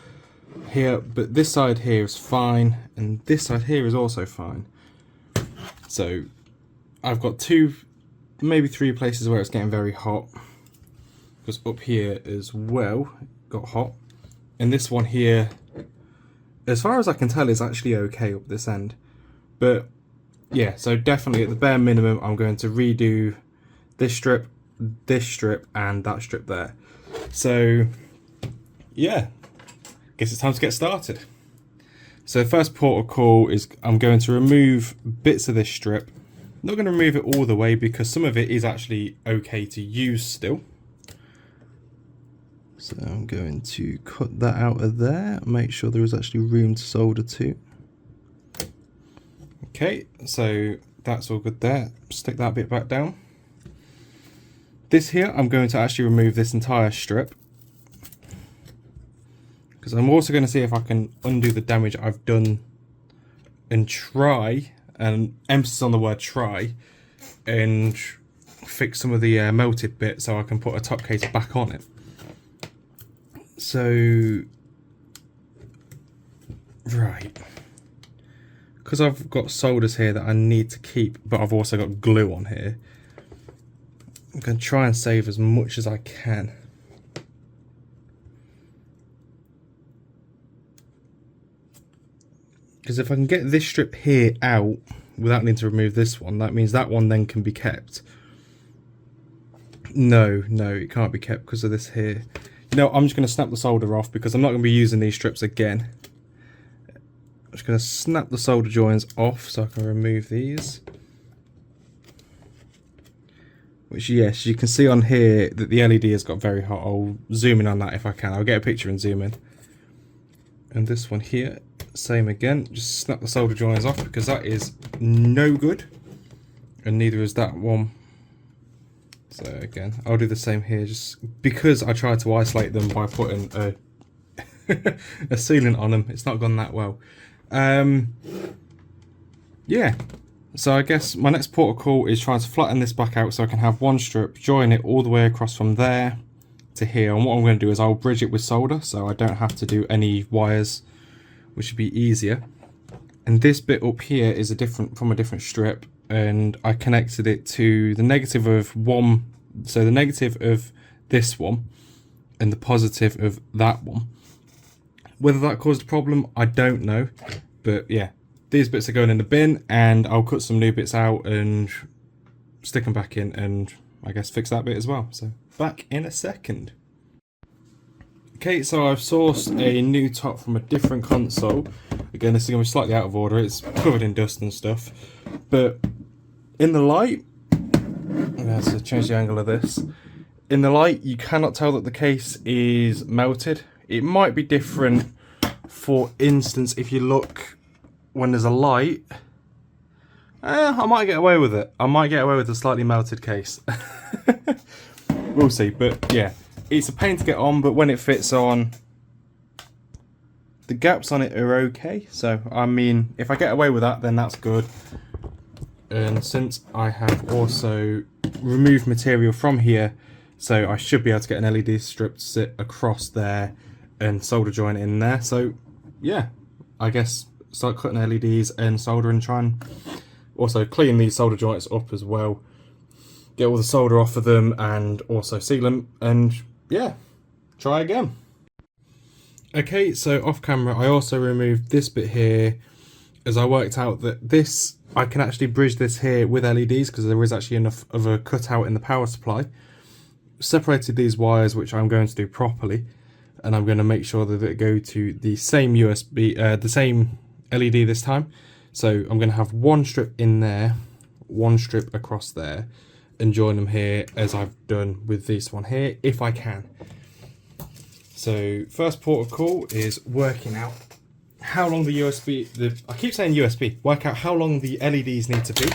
Speaker 1: Here, but this side here is fine, and this side here is also fine. So I've got 2, maybe 3 places where it's getting very hot. Because up here as well, it got hot. And this one here, as far as I can tell, is actually okay up this end. But yeah, so definitely at the bare minimum, I'm going to redo this strip, and that strip there. So yeah, guess it's time to get started. So the first port of call is I'm going to remove bits of this strip. I'm not going to remove it all the way because some of it is actually okay to use still. So I'm going to cut that out of there, make sure there is actually room to solder to. Okay, so that's all good there. Stick that bit back down. This here, I'm going to actually remove this entire strip, because I'm also going to see if I can undo the damage I've done and try, and emphasis on the word try, and fix some of the melted bit so I can put a top case back on it. So, right, because I've got solders here that I need to keep, but I've also got glue on here, I'm going to try and save as much as I can. Because if I can get this strip here out without needing to remove this one, that means that one then can be kept. No, it can't be kept because of this here. No, I'm just going to snap the solder off because I'm not going to be using these strips again. I'm just going to snap the solder joins off so I can remove these. Which, yes, you can see on here that the LED has got very hot. I'll zoom in on that if I can. I'll get a picture and zoom in. And this one here same again, just snap the solder joiners off because that is no good, and neither is that one. So again, I'll do the same here, just because I tried to isolate them by putting a a sealant on them. It's not gone that well. Yeah, so I guess my next protocol is trying to flatten this back out so I can have one strip, join it all the way across from there to here. And what I'm going to do is I'll bridge it with solder so I don't have to do any wires, which would be easier. And this bit up here is from a different strip, and I connected it to the negative of one, so the negative of this one and the positive of that one. Whether that caused a problem, I don't know, but yeah, these bits are going in the bin, and I'll cut some new bits out and stick them back in, and I guess fix that bit as well. So back in a second. Okay, so I've sourced a new top from a different console. Again, this is going to be slightly out of order, it's covered in dust and stuff, but in the light, I'm going to have to change the angle of this. In the light, you cannot tell that the case is melted. It might be different, for instance, if you look when there's a light. I might get away with it. I might get away with a slightly melted case. We'll see, but yeah, it's a pain to get on, but when it fits on, the gaps on it are okay. So, I mean, if I get away with that, then that's good. And since I have also removed material from here, so I should be able to get an LED strip to sit across there and solder join it in there. So yeah, I guess start cutting LEDs and solder, and try and also clean these solder joints up as well. Get all the solder off of them and also seal them, and yeah, try again. Okay, so off camera I also removed this bit here, as I worked out that this, I can actually bridge this here with LEDs because there is actually enough of a cutout in the power supply. Separated these wires, which I'm going to do properly, and I'm going to make sure that they go to the same USB, the same LED this time. So I'm going to have one strip in there, one strip across there, and join them here as I've done with this one here, if I can. So first port of call is working out how long the USB, I keep saying USB, work out how long the LEDs need to be,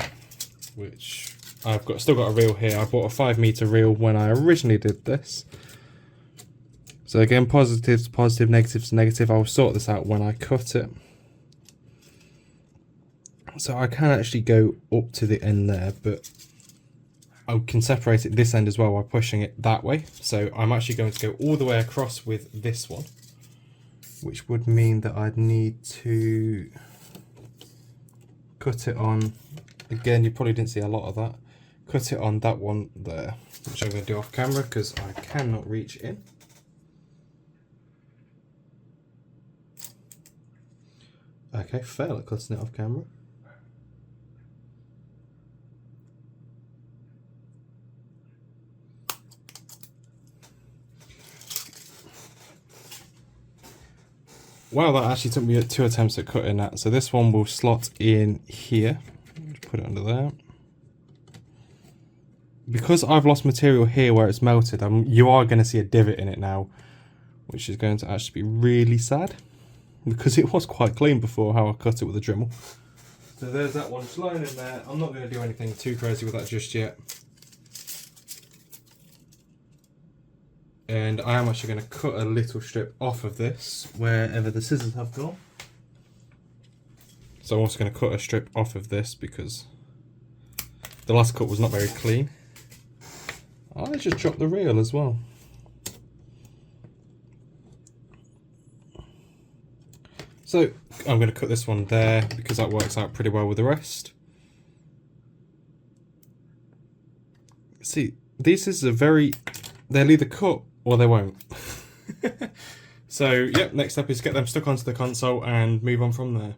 Speaker 1: which I've still got a reel here. I bought a 5-meter reel when I originally did this. So again, positives, positive, negatives, negative. I'll sort this out when I cut it. So I can actually go up to the end there, but I can separate it this end as well by pushing it that way. So I'm actually going to go all the way across with this one, which would mean that I'd need to cut it on, again, you probably didn't see a lot of that, cut it on that one there, which I'm going to do off camera because I cannot reach in. Okay, fail at cutting it off camera. Wow, that actually took me 2 attempts at cutting that. So this one will slot in here. Just put it under there. Because I've lost material here where it's melted, you are going to see a divot in it now, which is going to actually be really sad, because it was quite clean before how I cut it with a Dremel. So there's that one just lying in there. I'm not going to do anything too crazy with that just yet. And I am actually going to cut a little strip off of this wherever the scissors have gone. So I'm also going to cut a strip off of this because the last cut was not very clean. I just dropped the reel as well. So I'm going to cut this one there because that works out pretty well with the rest. See, these scissors are they'll either cut or they won't. So, yep, next step is get them stuck onto the console and move on from there.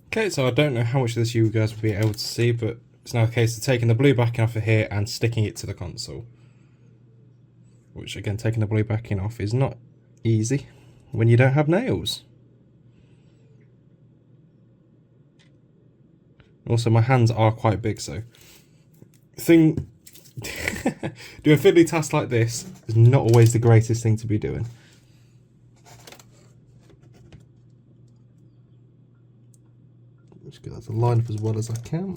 Speaker 1: Okay, so I don't know how much of this you guys will be able to see, but it's now a case of taking the blue backing off of here and sticking it to the console. Which, again, taking the blue backing off is not easy when you don't have nails. Also, my hands are quite big, so doing a fiddly task like this is not always the greatest thing to be doing. Just get that to line up as well as I can.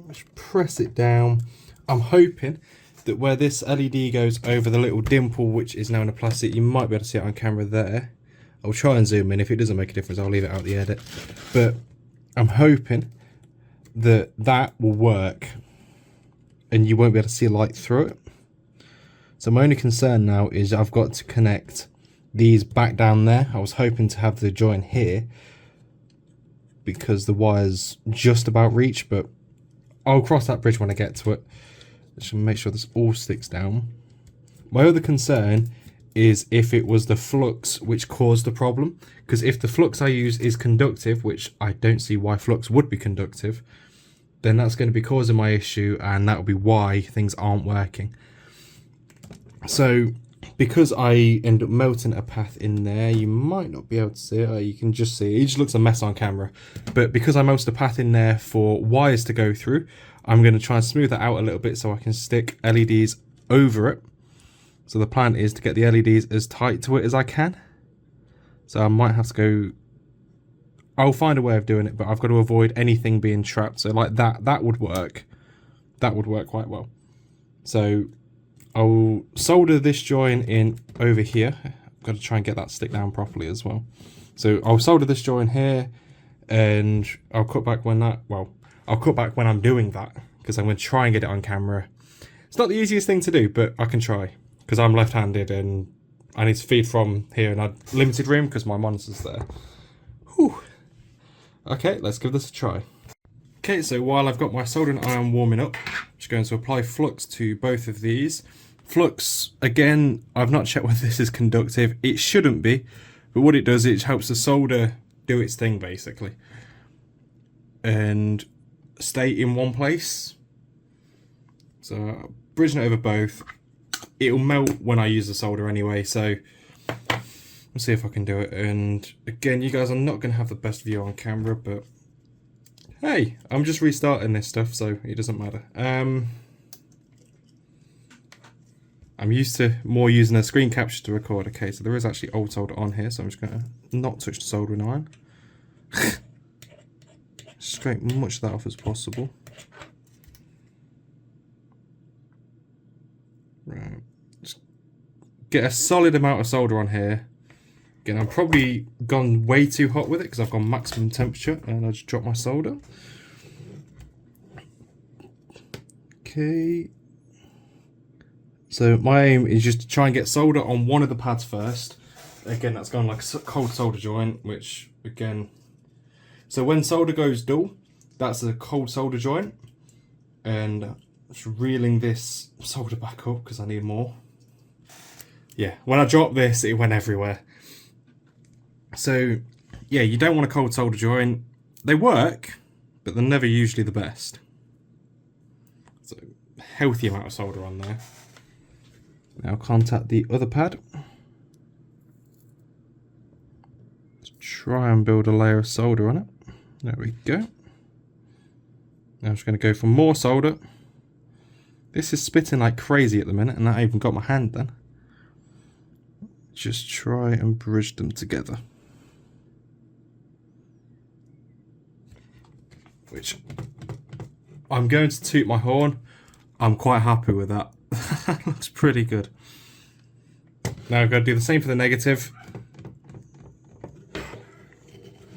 Speaker 1: Just press it down. I'm hoping that where this LED goes over the little dimple, which is now in a plastic, you might be able to see it on camera there. I'll try and zoom in. If it doesn't make a difference, I'll leave it out the edit. But I'm hoping that that will work and you won't be able to see light through it. So my only concern now is I've got to connect these back down there. I was hoping to have the join here because the wires just about reach, but I'll cross that bridge when I get to it. Just make sure this all sticks down. My other concern is if it was the flux which caused the problem, because if the flux I use is conductive, which I don't see why flux would be conductive, then that's going to be causing my issue, and that will be why things aren't working. So because I end up melting a path in there, you might not be able to see it, you can just see it. It just looks a mess on camera. But because I melted a path in there for wires to go through, I'm going to try and smooth that out a little bit so I can stick LEDs over it. So the plan is to get the LEDs as tight to it as I can. So I might have to go, I'll find a way of doing it, but I've got to avoid anything being trapped. So like that would work. That would work quite well. So I'll solder this join in over here. I've got to try and get that stick down properly as well. So I'll solder this join here, and I'll cut back when that, well, I'll cut back when I'm doing that, because I'm going to try and get it on camera. It's not the easiest thing to do, but I can try, because I'm left-handed and I need to feed from here, and I've limited room because my monitor's there. Whew. Okay, let's give this a try. Okay, so while I've got my soldering iron warming up, I'm just going to apply flux to both of these. Flux, again, I've not checked whether this is conductive. It shouldn't be, but what it does, it helps the solder do its thing, basically, and stay in one place. So bridging it over both, it'll melt when I use the solder anyway, so we'll see if I can do it. And again, you guys are not going to have the best view on camera, but hey, I'm just restarting this stuff, so it doesn't matter. I'm used to more using a screen capture to record. Okay, so there is actually old solder on here, so I'm just going to not touch the soldering iron. Scrape much of that off as possible. Right, just get a solid amount of solder on here. Again, I've probably gone way too hot with it because I've gone maximum temperature, and I just dropped my solder. Okay. So my aim is just to try and get solder on one of the pads first. Again, that's gone like a cold solder joint, which again, so when solder goes dull, that's a cold solder joint, and just reeling this solder back up because I need more. Yeah, when I dropped this, it went everywhere. So yeah, you don't want a cold solder joint. They work, but they're never usually the best. So healthy amount of solder on there. Now contact the other pad. Let's try and build a layer of solder on it. There we go. Now I'm just going to go for more solder. This is spitting like crazy at the minute, and I even got my hand then. Just try and bridge them together. Which, I'm going to toot my horn, I'm quite happy with that. That looks pretty good. Now I've got to do the same for the negative. So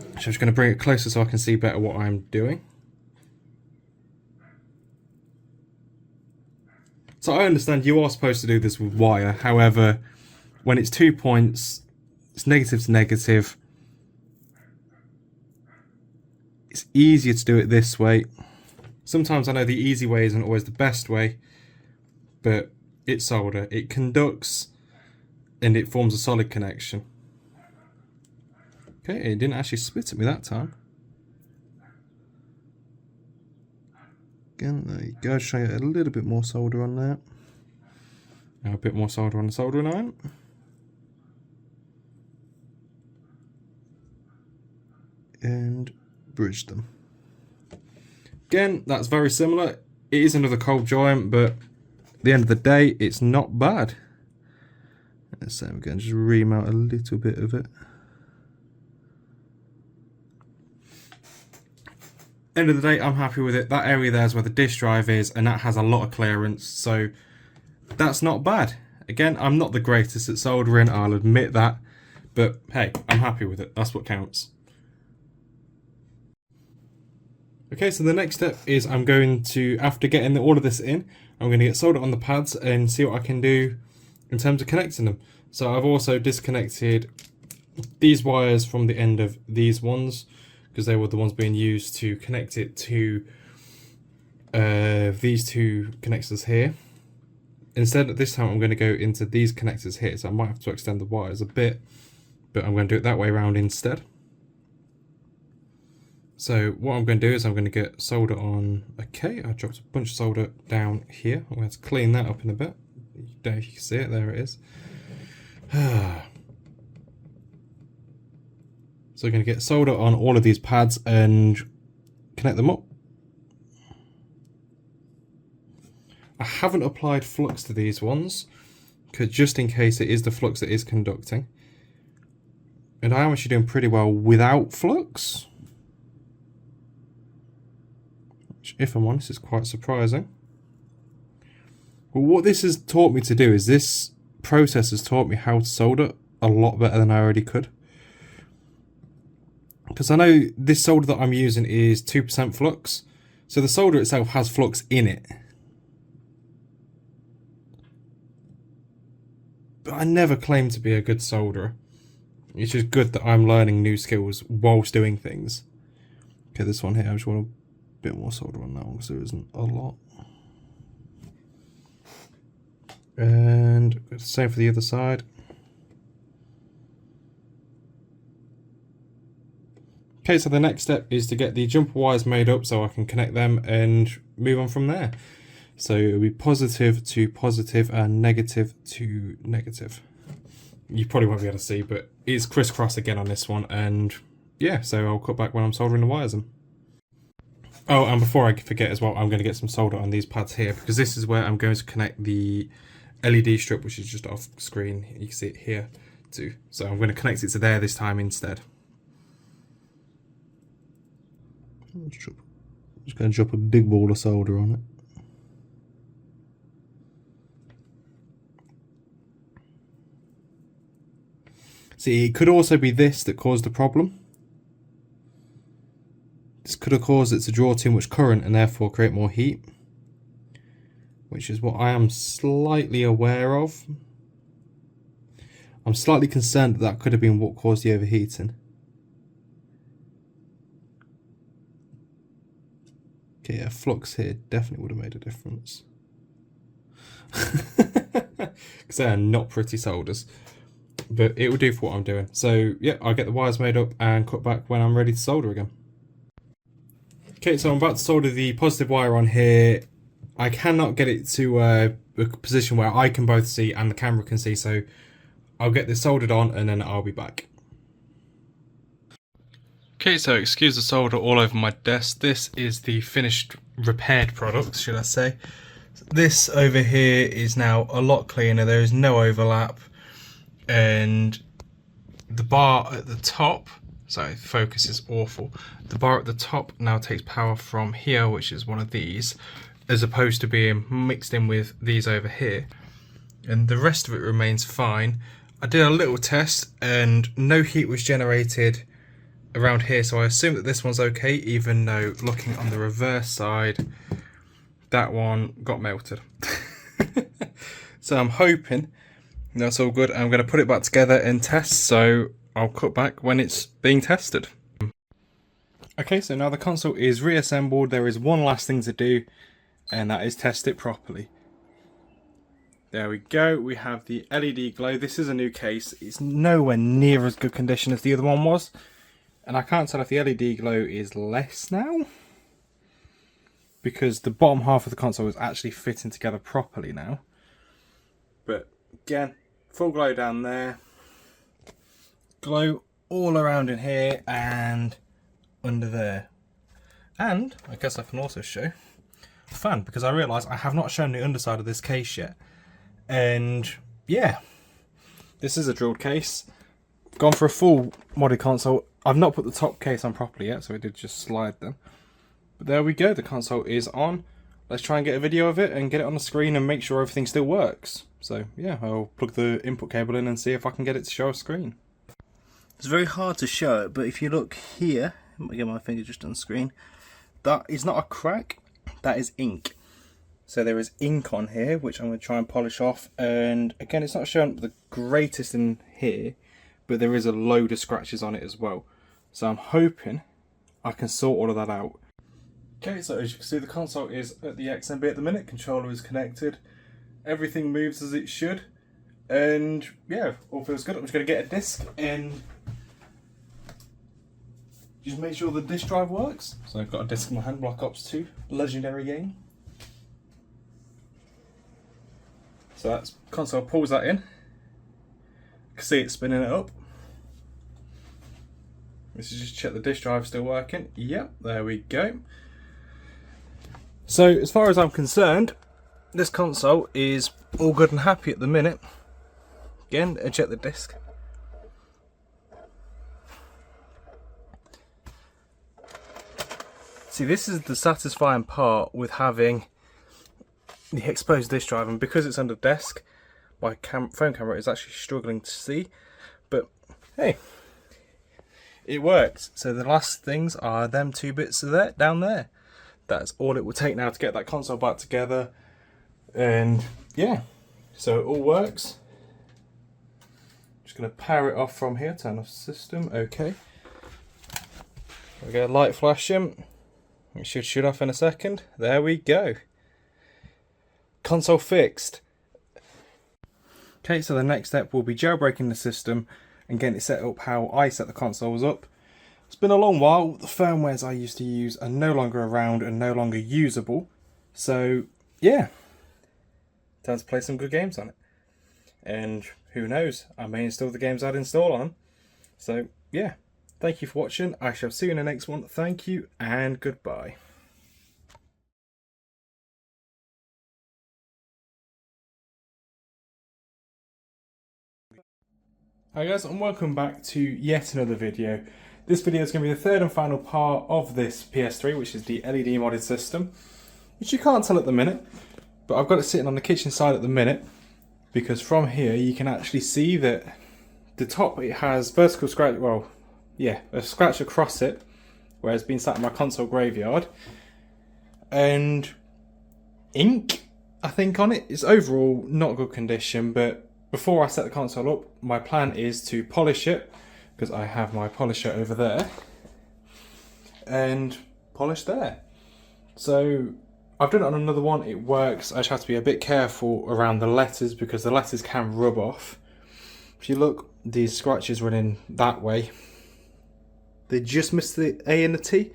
Speaker 1: I'm just going to bring it closer so I can see better what I'm doing. So I understand you are supposed to do this with wire, however, when it's 2 points, it's negative to negative. It's easier to do it this way. Sometimes I know the easy way isn't always the best way, but it's solder. It conducts and it forms a solid connection. Okay, it didn't actually spit at me that time. Again, there you go. Try a little bit more solder on there. Now a bit more solder on the soldering iron. And bridge them. Again, that's very similar. It is another cold joint, but at the end of the day, it's not bad. Same again, just remount a little bit of it. End of the day, I'm happy with it. That area there is where the disk drive is, and that has a lot of clearance, so that's not bad. Again, I'm not the greatest at soldering, I'll admit that, but hey, I'm happy with it. That's what counts. Okay, so the next step is I'm going to, after getting all of this in, I'm going to get soldered on the pads and see what I can do in terms of connecting them. So I've also disconnected these wires from the end of these ones, because they were the ones being used to connect it to these two connectors here. Instead, at this time, I'm going to go into these connectors here, so I might have to extend the wires a bit, but I'm going to do it that way around instead. So what I'm going to do is I'm going to get solder on. Okay, I dropped a bunch of solder down here. I'm going to clean that up in a bit. There you can see it, there it is. So we're going to get solder on all of these pads and connect them up. I haven't applied flux to these ones, because just in case it is the flux that is conducting. And I am actually doing pretty well without flux, which, if I'm honest, is quite surprising. But what this has taught me to do is this process has taught me how to solder a lot better than I already could. Because I know this solder that I'm using is 2% flux, so the solder itself has flux in it. But I never claimed to be a good solderer. It's just good that I'm learning new skills whilst doing things. Okay, this one here, I just want a bit more solder on that one because there isn't a lot. And same for the other side. Okay, so the next step is to get the jumper wires made up so I can connect them and move on from there. So it'll be positive to positive and negative to negative. You probably won't be able to see, but it's crisscross again on this one, and yeah, so I'll cut back when I'm soldering the wires in. Oh, and before I forget as well, I'm going to get some solder on these pads here, because this is where I'm going to connect the LED strip, which is just off screen. You can see it here too. So I'm going to connect it to there this time instead. Just going to drop a big ball of solder on it. See, it could also be this that caused the problem. This could have caused it to draw too much current and therefore create more heat, which is what I am slightly aware of. I'm slightly concerned that that could have been what caused the overheating. Okay, yeah, flux here definitely would have made a difference. Because they are not pretty solders. But it will do for what I'm doing. So yeah, I'll get the wires made up and cut back when I'm ready to solder again. Okay, so I'm about to solder the positive wire on here. I cannot get it to a position where I can both see and the camera can see, so I'll get this soldered on and then I'll be back. Okay, so excuse the solder all over my desk. This is the finished repaired product, should I say. This over here is now a lot cleaner. There is no overlap. And the bar at the top, sorry, focus is awful. The bar at the top now takes power from here, which is one of these, as opposed to being mixed in with these over here. And the rest of it remains fine. I did a little test and no heat was generated around here, so I assume that this one's okay, even though looking on the reverse side, that one got melted. So I'm hoping that's all good. I'm going to put it back together and test, so I'll cut back when it's being tested. Okay, so now the console is reassembled. There is one last thing to do, and that is test it properly. There we go, we have the LED glow. This is a new case. It's nowhere near as good condition as the other one was, and I can't tell if the LED glow is less now, because the bottom half of the console is actually fitting together properly now. But again, full glow down there, glow all around in here and under there. And I guess I can also show the fan, because I realise I have not shown the underside of this case yet. And yeah, this is a drilled case. Gone for a full modded console. I've not put the top case on properly yet, so it did just slide then. But there we go, the console is on. Let's try and get a video of it and get it on the screen and make sure everything still works. So yeah, I'll plug the input cable in and see if I can get it to show a screen. It's very hard to show it, but if you look here, I'm going to get my finger just on the screen, that is not a crack, that is ink. So there is ink on here, which I'm going to try and polish off. And again, it's not showing the greatest in here, but there is a load of scratches on it as well. So I'm hoping I can sort all of that out. Okay, so as you can see, the console is at the XMB at the minute, controller is connected, everything moves as it should, and yeah, all feels good. I'm just going to get a disc and just make sure the disc drive works. So I've got a disc in my hand, Black Ops 2, legendary game. So that's console pulls that in. You can see it spinning it up. Let's just check the disc drive still working. Yep, there we go. So as far as I'm concerned, this console is all good and happy at the minute. Again, check the disc. See, this is the satisfying part with having the exposed disc drive, and because it's under desk, my phone camera is actually struggling to see, but hey, it works. So the last things are them two bits of that down there. That's all it will take now to get that console back together, and yeah, so it all works. Just going to power it off from here, turn off system, okay. We get a light flashing, it should shut off in a second, there we go. Console fixed. Okay, so the next step will be jailbreaking the system and getting it set up how I set the consoles up. It's been a long while. The firmwares I used to use are no longer around and no longer usable. So yeah, time to play some good games on it. And who knows, I may install the games I'd install on. So yeah, thank you for watching. I shall see you in the next one. Thank you and goodbye. Hi guys, and welcome back to yet another video. This video is going to be the third and final part of this PS3, which is the LED modded system, which you can't tell at the minute, but I've got it sitting on the kitchen side at the minute, because from here you can actually see that the top, it has vertical scratch, well, yeah, a scratch across it, where it's been sat in my console graveyard, and ink, I think, on it. It's overall not good condition, but before I set the console up, my plan is to polish it, because I have my polisher over there, and polish there. So I've done it on another one, it works. I just have to be a bit careful around the letters, because the letters can rub off. If you look, these scratches running that way, they just missed the A and the T,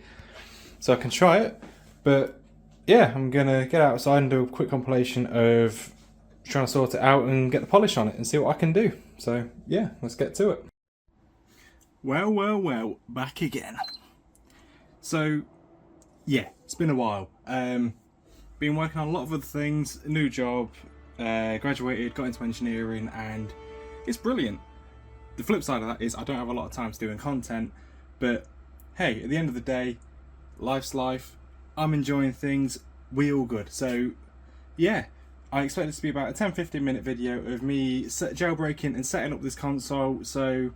Speaker 1: so I can try it. But yeah, I'm gonna get outside and do a quick compilation of trying to sort it out and get the polish on it and see what I can do. So yeah, let's get to it. Well, back again. So yeah, it's been a while. Been working on a lot of other things, a new job, graduated, got into engineering, and it's brilliant. The flip side of that is I don't have a lot of time to doing content, but hey, at the end of the day, life's life, I'm enjoying things, we all good. So yeah, I expect this to be about a 10-15 minute video of me jailbreaking and setting up this console. So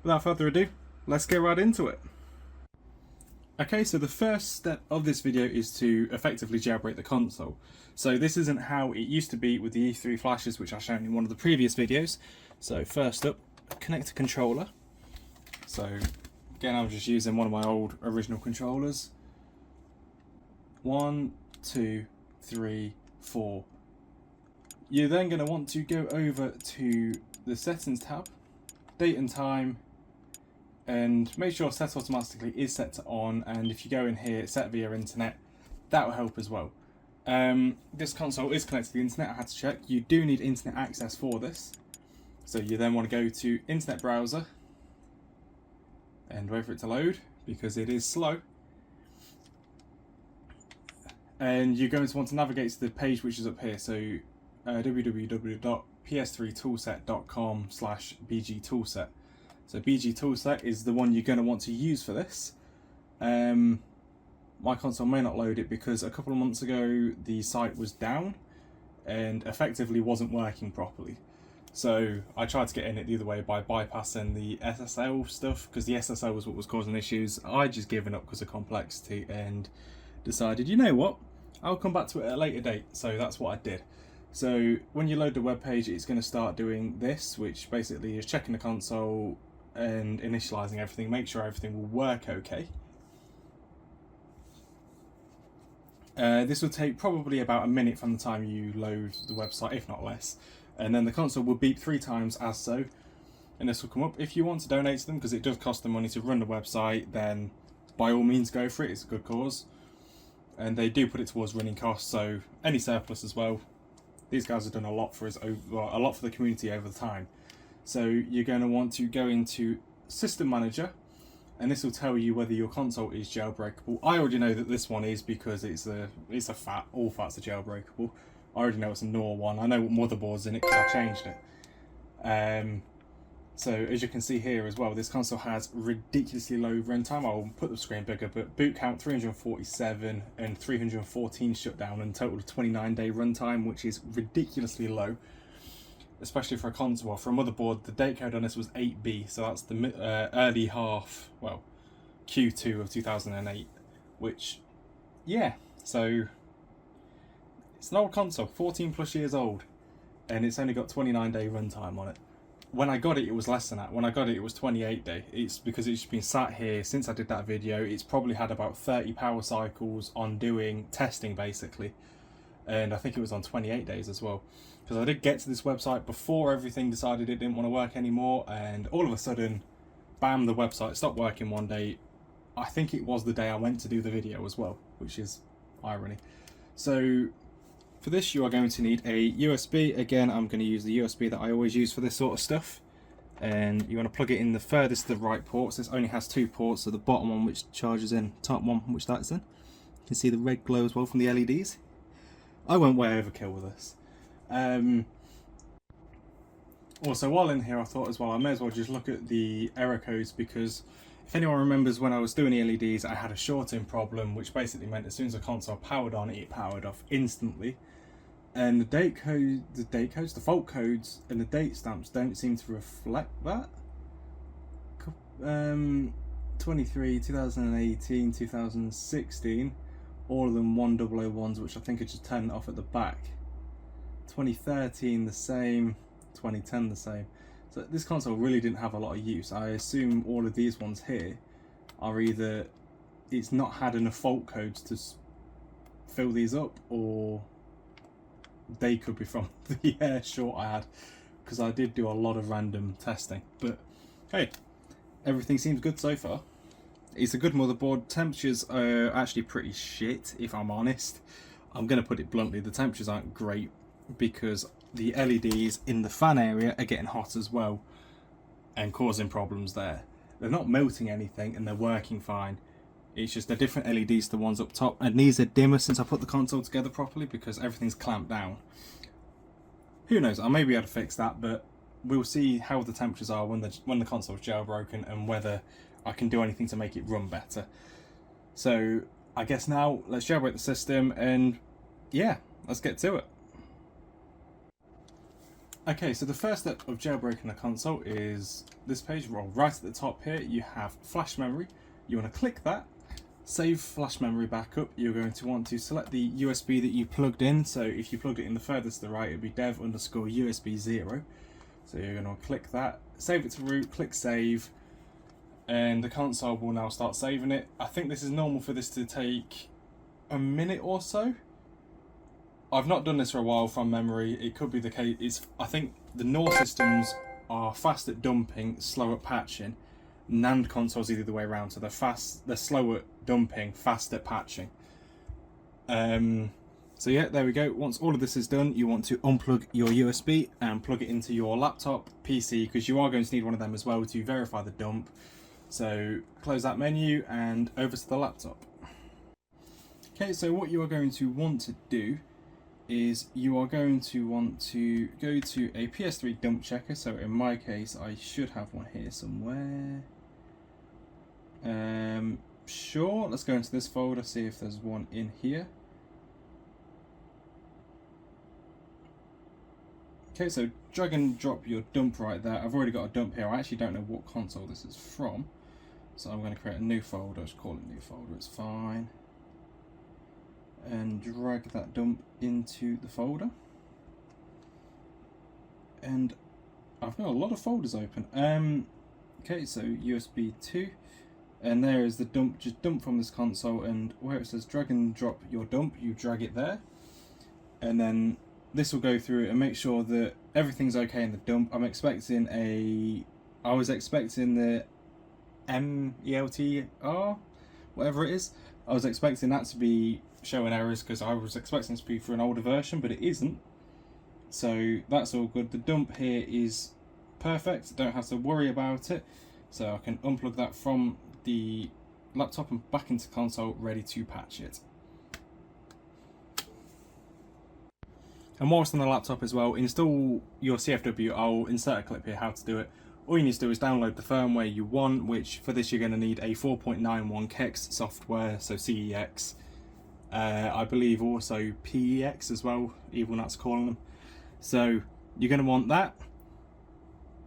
Speaker 1: without further ado, let's get right into it. Okay, so the first step of this video is to effectively jailbreak the console. So this isn't how it used to be with the E3 flashes, which I showed in one of the previous videos. So first up, connect a controller. So again, I'm just using one of my old original controllers. 1, 2, 3, 4. You're then going to want to go over to the settings tab, date and time, and make sure set automatically is set to on, and if you go in here, set via internet, that will help as well. This console is connected to the internet, I had to check. You do need internet access for this. So you then want to go to internet browser and wait for it to load, because it is slow. And you're going to want to navigate to the page which is up here, so www.ps3.com. ps3toolset.com/bg toolset. So BG toolset is the one you're going to want to use for this. My console may not load it because a couple of months ago the site was down and effectively wasn't working properly. So I tried to get in it the other way by bypassing the SSL stuff, because the SSL was what was causing issues. I just given up because of complexity and decided, you know what, I'll come back to it at a later date. So that's what I did. So when you load the web page, it's going to start doing this, which basically is checking the console and initializing everything, make sure everything will work okay. This will take probably about a minute from the time you load the website, if not less. And then the console will beep 3 times as so, and this will come up. If you want to donate to them, because it does cost them money to run the website, then by all means go for it, it's a good cause. And they do put it towards running costs, so any surplus as well. These guys have done a lot for us, a lot for the community over the time. So you're going to want to go into System Manager, and this will tell you whether your console is jailbreakable. I already know that this one is because it's a FAT. All FATs are jailbreakable. I already know it's a NOR one. I know what motherboard's in it because I changed it. So as you can see here as well, this console has ridiculously low runtime. I'll put the screen bigger, but boot count 347 and 314 shutdown, and total of 29-day runtime, which is ridiculously low, especially for a console. Well, for a motherboard, the date code on this was 8B, so that's the early half, well, Q2 of 2008, which, yeah, so it's an old console, 14 plus years old, and it's only got 29-day runtime on it. When I got it, it was less than that. When I got it, it was 28-day. It's because it's been sat here since I did that video. It's probably had about 30 power cycles on doing testing, basically. And I think it was on 28 days as well. Because I did get to this website before everything decided it didn't want to work anymore, and all of a sudden, bam, the website stopped working one day. I think it was the day I went to do the video as well, which is irony. So for this, you are going to need a USB. Again, I'm going to use the USB that I always use for this sort of stuff. And you want to plug it in the furthest to the right ports. This only has 2 ports, so the bottom one which charges in, top one which that's in. You can see the red glow as well from the LEDs. I went way overkill with this. Also, while in here, I thought as well, I may as well just look at the error codes, because if anyone remembers when I was doing the LEDs, I had a shorting problem, which basically meant as soon as the console powered on, it powered off instantly. And the fault codes and the date stamps don't seem to reflect that. 23, 2018, 2016, all of them 1001s, which I think are just turned off at the back. 2013 the same, 2010 the same. So this console really didn't have a lot of use. I assume all of these ones here are either it's not had enough fault codes to fill these up, or they could be from the short I had, because I did do a lot of random testing. But hey, everything seems good so far. It's a good motherboard. Temperatures are actually pretty shit, if I'm honest. I'm going to put it bluntly, the temperatures aren't great, because the LEDs in the fan area are getting hot as well and causing problems there. They're not melting anything and they're working fine. It's just they're different LEDs to the ones up top, and these are dimmer since I put the console together properly because everything's clamped down. Who knows, I may be able to fix that, but we'll see how the temperatures are when the console's jailbroken and whether I can do anything to make it run better. So I guess now let's jailbreak the system, and yeah, let's get to it. Okay, so the first step of jailbreaking a console is this page. Well, right at the top here you have flash memory. You want to click that, save flash memory backup. You're going to want to select the USB that you plugged in. So if you plugged it in the furthest to the right, it'd be dev_USB 0. So you're going to click that, save it to root, click save, and the console will now start saving it. I think this is normal for this to take a minute or so. I've not done this for a while from memory. It could be the case. I think the NOR systems are fast at dumping, slow at patching. NAND consoles are the other way around, so they're slow at dumping, fast at patching. So yeah, there we go. Once all of this is done, you want to unplug your USB and plug it into your laptop, PC, because you are going to need one of them as well to verify the dump. So close that menu and over to the laptop. Okay, so what you are going to want to do is you are going to want to go to a PS3 dump checker. So in my case, I should have one here somewhere. Sure, let's go into this folder, see if there's one in here. Okay, so drag and drop your dump right there. I've already got a dump here. I actually don't know what console this is from, so I'm going to create a new folder. Just call it new folder, it's fine. And drag that dump into the folder. And I've got a lot of folders open. Okay, so USB 2. And there is the dump, just dump from this console, and where it says drag and drop your dump, you drag it there. And then this will go through it and make sure that everything's okay in the dump. I was expecting the MELTR, whatever it is. I was expecting that to be showing errors because I was expecting it to be for an older version, but it isn't. So that's all good. The dump here is perfect. Don't have to worry about it. So I can unplug that from the laptop and back into console, ready to patch it. And whilst on the laptop as well, install your CFW. I'll insert a clip here how to do it. All you need to do is download the firmware you want, which for this you're going to need a 4.91 KEX software, so CEX. I believe also PEX as well, even that's calling them. So you're going to want that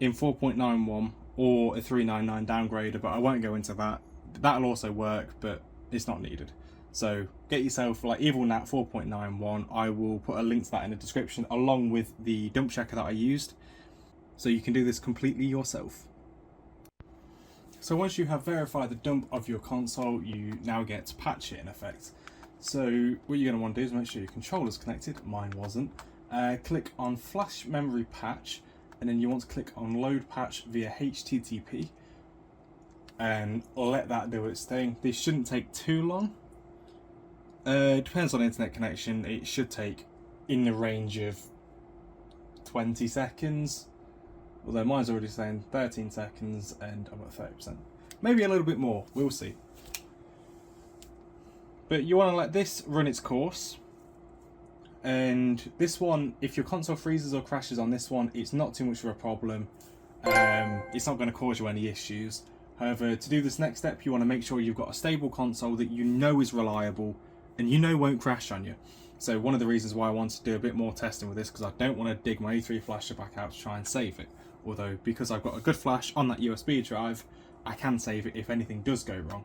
Speaker 1: in 4.91 or a 399 downgrader, but I won't go into that. That'll also work, but it's not needed. So get yourself like EvilNat 4.91. I will put a link to that in the description along with the dump checker that I used, so you can do this completely yourself. So once you have verified the dump of your console, you now get to patch it in effect. So what you're going to want to do is make sure your controller's connected. Mine wasn't. Click on Flash Memory Patch, and then you want to click on Load Patch via HTTP and let that do its thing. This shouldn't take too long. Depends on internet connection. It should take in the range of 20 seconds. Although mine's already saying 13 seconds and I'm at 30%. Maybe a little bit more, we'll see. But you want to let this run its course. And this one, if your console freezes or crashes on this one, it's not too much of a problem. It's not going to cause you any issues. However, to do this next step, you want to make sure you've got a stable console that you know is reliable and you know won't crash on you. So one of the reasons why I wanted to do a bit more testing with this, because I don't want to dig my E3 flasher back out to try and save it. Although, because I've got a good flash on that USB drive, I can save it if anything does go wrong.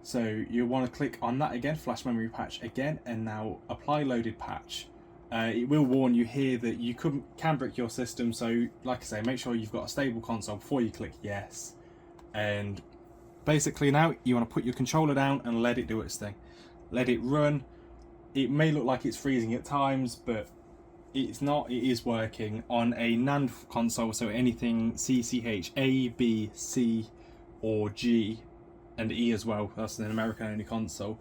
Speaker 1: So you want to click on that again, Flash Memory Patch again, and now Apply Loaded Patch. It will warn you here that you can brick your system, so like I say, make sure you've got a stable console before you click yes. And basically now you want to put your controller down and let it do its thing. Let it run. It may look like it's freezing at times, but it's not. It is working on a NAND console, so anything CCH, A, B, C, or G, and E as well. That's an American-only console.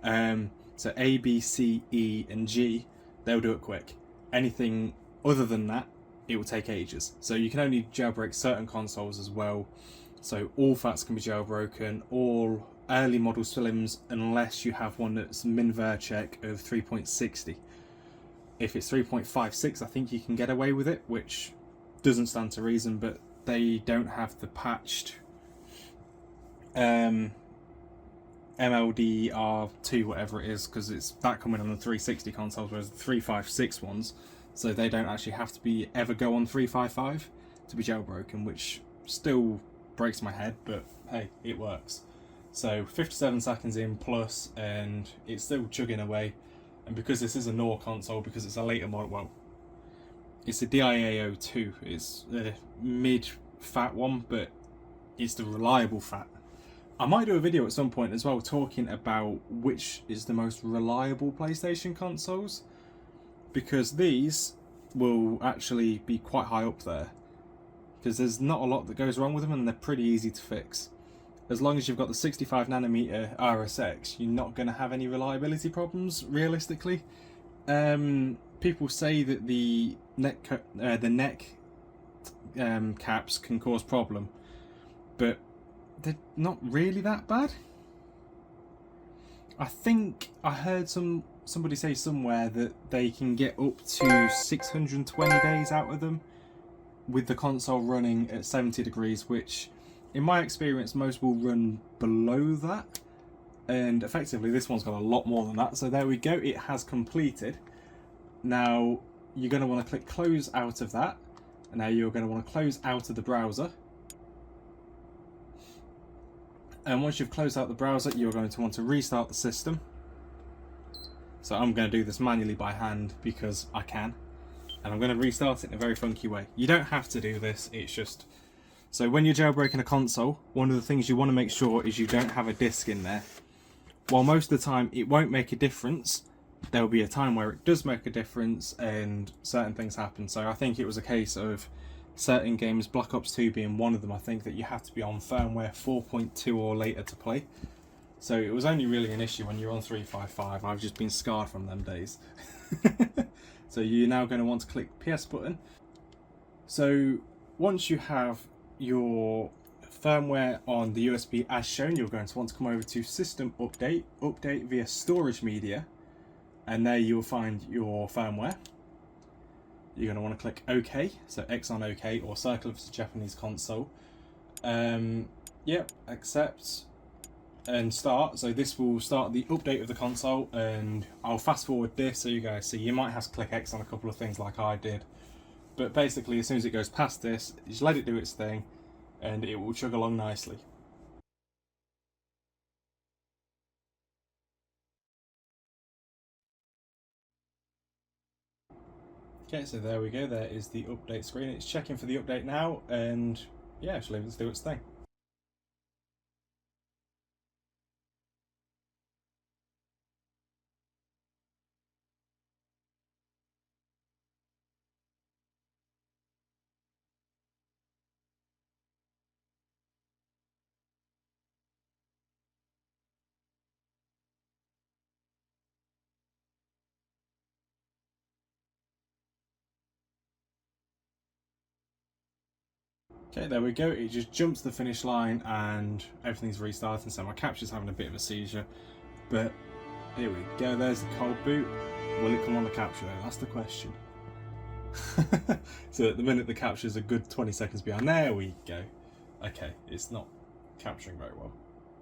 Speaker 1: So A, B, C, E, and G, they'll do it quick. Anything other than that, it will take ages. So you can only jailbreak certain consoles as well. So all FATs can be jailbroken, all early model slims, unless you have one that's MinVerCheck of 3.60. If it's 3.56, I think you can get away with it, which doesn't stand to reason, but they don't have the patched MLDR2, whatever it is, because it's that coming on the 360 consoles, whereas the 356 ones, so they don't actually have to be ever go on 355 to be jailbroken, which still breaks my head, but hey, it works. So 57 seconds in plus, and it's still chugging away. And because this is a NOR console, because it's a later model, well, it's a DIAO2, it's a mid-fat one, but it's the reliable fat. I might do a video at some point as well talking about which is the most reliable PlayStation consoles, because these will actually be quite high up there, because there's not a lot that goes wrong with them and they're pretty easy to fix. As long as you've got the 65nm RSX, you're not going to have any reliability problems, realistically. People say that the neck caps can cause problem, but they're not really that bad. I think I heard some somebody say somewhere that they can get up to 620 days out of them with the console running at 70 degrees, which in my experience most will run below that, and effectively this one's got a lot more than that. So there we go, it has completed. Now you're going to want to click close out of that, and now you're going to want to close out of the browser. And once you've closed out the browser, you're going to want to restart the system. So I'm going to do this manually by hand because I can. And I'm going to restart it in a very funky way. You don't have to do this, it's just... So when you're jailbreaking a console, one of the things you want to make sure is you don't have a disc in there. While most of the time it won't make a difference, there will be a time where it does make a difference and certain things happen. So I think it was a case of certain games, Black Ops 2 being one of them, I think that you have to be on firmware 4.2 or later to play. So it was only really an issue when you're on 355. I've just been scarred from them days. So you're now going to want to click PS button. So once you have your firmware on the USB as shown, you're going to want to come over to System Update, Update via Storage Media, and there you'll find your firmware. You're going to want to click OK, so X on OK, or circle if it's a Japanese console. Yep, accept. And start. So this will start the update of the console, and I'll fast forward this so you guys see. You might have to click X on a couple of things like I did, but basically as soon as it goes past this, just let it do its thing and it will chug along nicely. Okay, so there we go, there is the update screen. It's checking for the update now, and yeah, just leave it to do its thing. Okay, there we go, it just jumps the finish line and everything's restarting, so my capture's having a bit of a seizure. But here we go, there's the cold boot. Will it come on the capture though? That's the question. So at the minute the capture's a good 20 seconds behind. There we go. Okay, it's not capturing very well.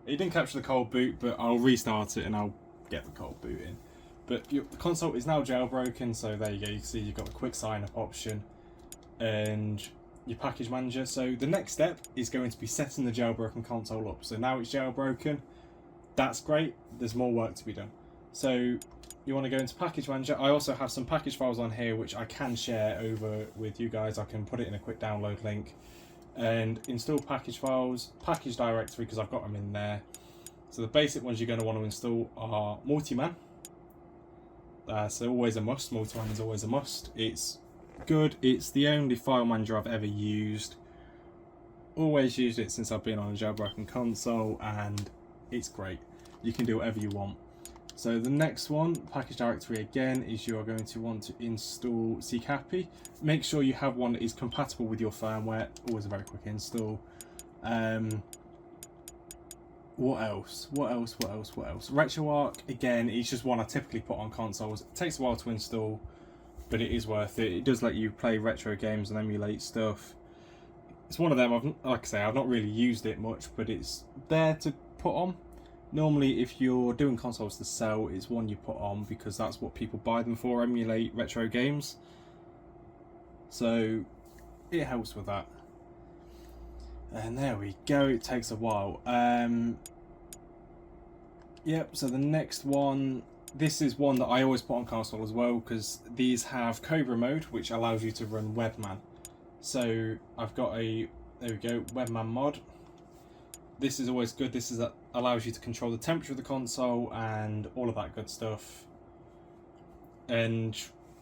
Speaker 1: It didn't capture the cold boot, but I'll restart it and I'll get the cold boot in. But the console is now jailbroken, so there you go, you can see you've got a quick sign up option and your package manager. So the next step is going to be setting the jailbroken console up. So now it's jailbroken, that's great, there's more work to be done. So you want to go into package manager. I also have some package files on here which I can share over with you guys. I can put it in a quick download link and install package files, package directory, because I've got them in there. So the basic ones you're going to want to install are Multiman. So always a must. Multiman is always a must. It's good. It's the only file manager I've ever used. Always used it since I've been on a jailbroken console, and it's great. You can do whatever you want. So the next one, package directory again, is you're going to want to install CCAPI. Make sure you have one that is compatible with your firmware. Always a very quick install. What else? RetroArch, again, it's just one I typically put on consoles. It takes a while to install, but it is worth it. It does let you play retro games and emulate stuff. It's one of them, like I say, I've not really used it much, but it's there to put on. Normally, if you're doing consoles to sell, it's one you put on because that's what people buy them for, emulate retro games. So it helps with that. And there we go, it takes a while. Yep, so the next one, this is one that I always put on console as well because these have Cobra mode, which allows you to run Webman. So I've got a, there we go, Webman mod. This is always good. This is allows you to control the temperature of the console and all of that good stuff. And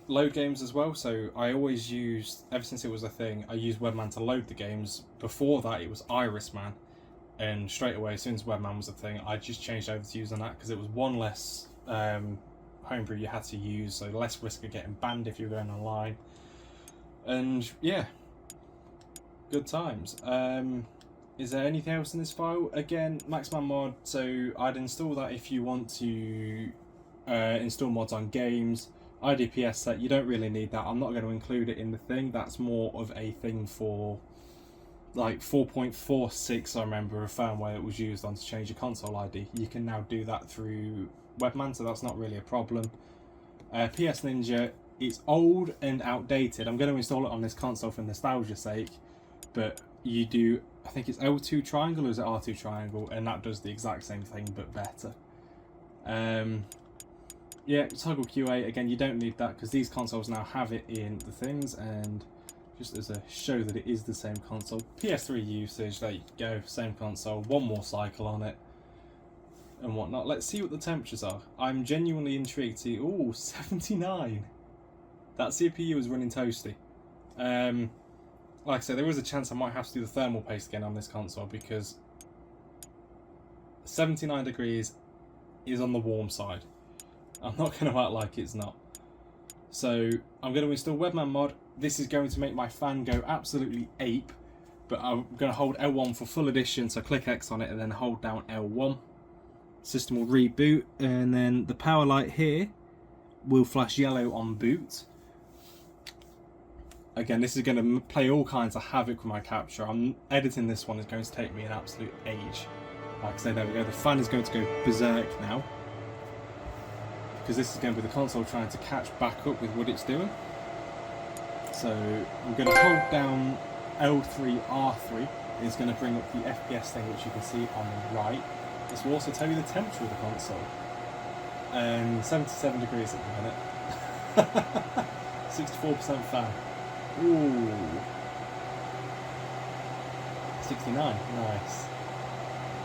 Speaker 1: load games as well. So I always used, ever since it was a thing, I used Webman to load the games. Before that it was Irisman, and straight away as soon as Webman was a thing, I just changed over to using that because it was one less homebrew you had to use, so less risk of getting banned if you were going online. And yeah, good times. Is there anything else in this file? Again, Maxman mod, so I'd install that if you want to install mods on games, IDPS set, you don't really need that. I'm not going to include it in the thing. That's more of a thing for like 4.46, I remember a firmware it was used on to change your console ID. You can now do that through Webman, so that's not really a problem. PS Ninja, it's old and outdated. I'm going to install it on this console for nostalgia's sake, but you do, I think it's L2 triangle or is it R2 triangle, and that does the exact same thing but better. Yeah, toggle QA, again, you don't need that because these consoles now have it in the things, and just as a show that it is the same console. PS3 usage, there you go, same console, one more cycle on it and whatnot. Let's see what the temperatures are. I'm genuinely intrigued to see, ooh, 79. That CPU is running toasty. Like I said, there is a chance I might have to do the thermal paste again on this console because 79 degrees is on the warm side. I'm not going to act like it's not. So I'm going to install Webman mod. This is going to make my fan go absolutely ape, but I'm going to hold L1 for full edition, so click X on it and then hold down L1. System will reboot, and then the power light here will flash yellow on boot. Again, this is going to play all kinds of havoc with my capture. I'm editing this one, is going to take me an absolute age. Like I say, there we go, the fan is going to go berserk now, because this is going to be the console trying to catch back up with what it's doing. So I'm going to hold down L3, R3. It's going to bring up the FPS thing, which you can see on the right. This will also tell you the temperature of the console. 77 degrees at the minute. 64% fan. Ooh. 69, nice.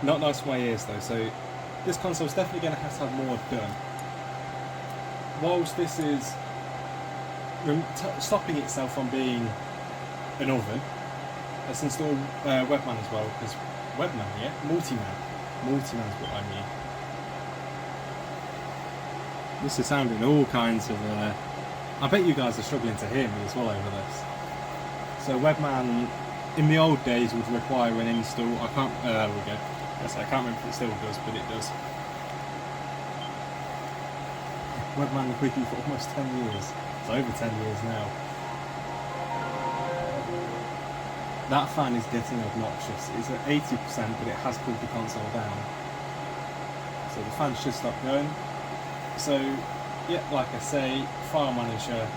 Speaker 1: Not nice for my ears though, so this console is definitely going to have more done. Whilst this is stopping itself from being an oven, let's install Webman as well, because Webman, yeah? Multiman's what I mean. This is sounding all kinds of... I bet you guys are struggling to hear me as well over this. So Webman, in the old days, would require an install. I can't... there we go. Yes, I can't remember if it still does, but it does. Webman Quickie for almost 10 years. It's over 10 years now. That fan is getting obnoxious. It's at 80%, but it has cooled the console down. So the fan should stop going. So, yeah, like I say, File Manager,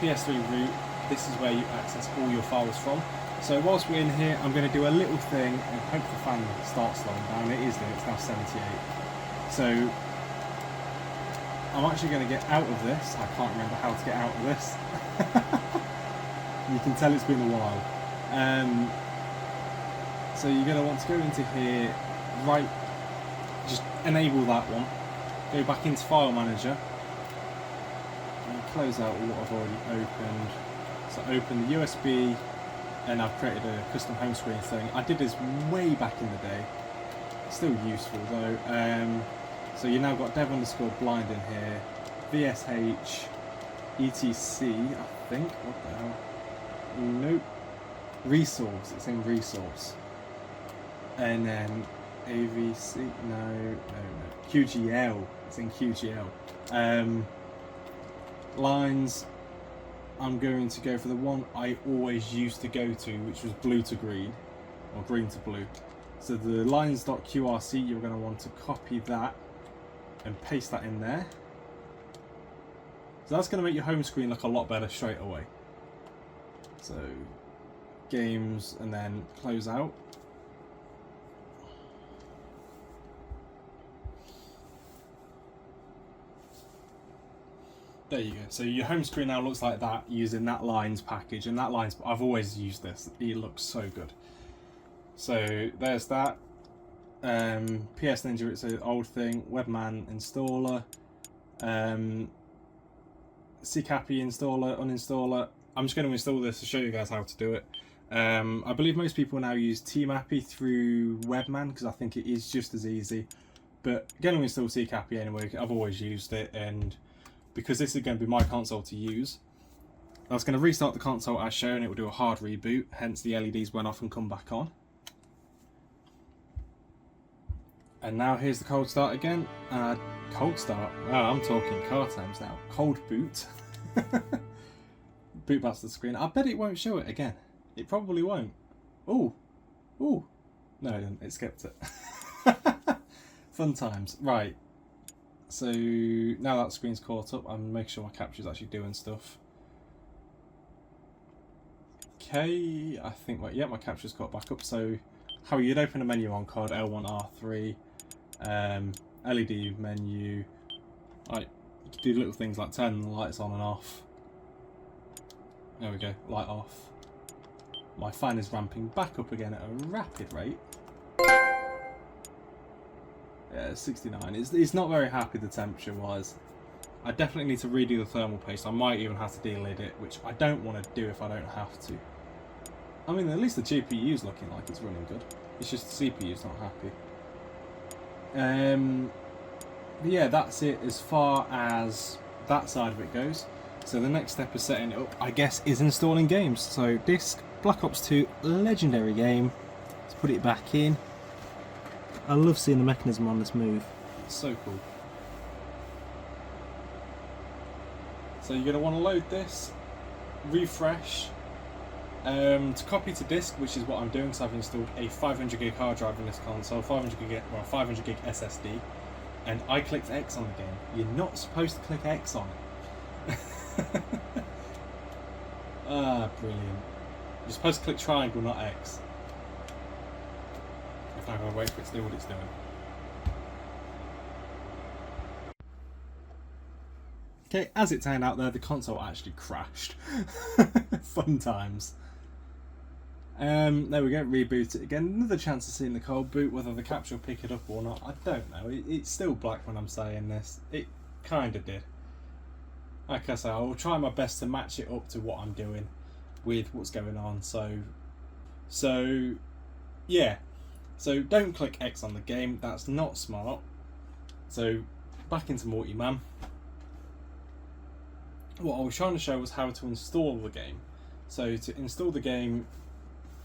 Speaker 1: PS3 root, this is where you access all your files from. So whilst we're in here, I'm going to do a little thing and hope the fan starts slowing down. It is doing, it's now 78. So, I'm actually going to get out of this. I can't remember how to get out of this. You can tell it's been a while. So you're going to want to go into here, right, just enable that one. Go back into File Manager and close out what I've already opened. So open the USB, and I've created a custom home screen thing. I did this way back in the day. Still useful though. So you now got dev_blind in here, VSH, etc, I think. What the hell? Nope. Resource. It's in resource. And then AVC. No. QGL. It's in QGL. Lines. I'm going to go for the one I always used to go to, which was blue to green, or green to blue. So the lines.qrc, you're going to want to copy that and paste that in there. So that's going to make your home screen look a lot better straight away. So games and then close out. There you go. So your home screen now looks like that using that lines package, and that lines, I've always used this. It looks so good. So there's that. PS Ninja, it's an old thing. Webman installer. CCAPI installer, uninstaller. I'm just going to install this to show you guys how to do it. I believe most people now use TMAPI through Webman because I think it is just as easy. But going to install CCAPI anyway. I've always used it, and because this is going to be my console to use, I was going to restart the console as shown. It will do a hard reboot, hence the LEDs went off and come back on. And now here's the cold start again. Cold start. Wow, I'm talking car terms now. Cold boot. Boot back to the screen. I bet it won't show it again. It probably won't. Ooh. Ooh. No, it didn't. It skipped it. Fun times. Right. So now that screen's caught up, I'm making sure my capture's actually doing stuff. Okay, I think, yeah, my capture's caught back up. So how you'd open a menu on COD, L1, R3, LED menu. Like, you can do little things like turning the lights on and off. There we go, light off. My fan is ramping back up again at a rapid rate. Yeah, 69. It's not very happy the temperature wise. I definitely need to redo the thermal paste. I might even have to delid it, which I don't want to do if I don't have to. I mean, at least the GPU's looking like it's running good. It's just the CPU's not happy. But yeah, that's it as far as that side of it goes. So the next step is setting it up, I guess, is installing games. So disk, Black Ops 2, legendary game. Let's put it back in. I love seeing the mechanism on this move. It's so cool. So you're going to want to load this, refresh, to copy to disk, which is what I'm doing because I've installed a 500 gig hard drive in this console, 500 gig SSD, and I clicked X on the game. You're not supposed to click X on it. Ah, brilliant. You're supposed to click triangle, not X. If I'm going to wait for it to do what it's doing. Okay, as it turned out there, the console actually crashed. Fun times. There we go, reboot it again. Another chance of seeing the cold boot, whether the capture will pick it up or not, I don't know. It's still black when I'm saying this. It kind of did. Like I say, I will try my best to match it up to what I'm doing with what's going on. So yeah. So don't click X on the game, that's not smart. So back into Multi-Man. What I was trying to show was how to install the game. So to install the game,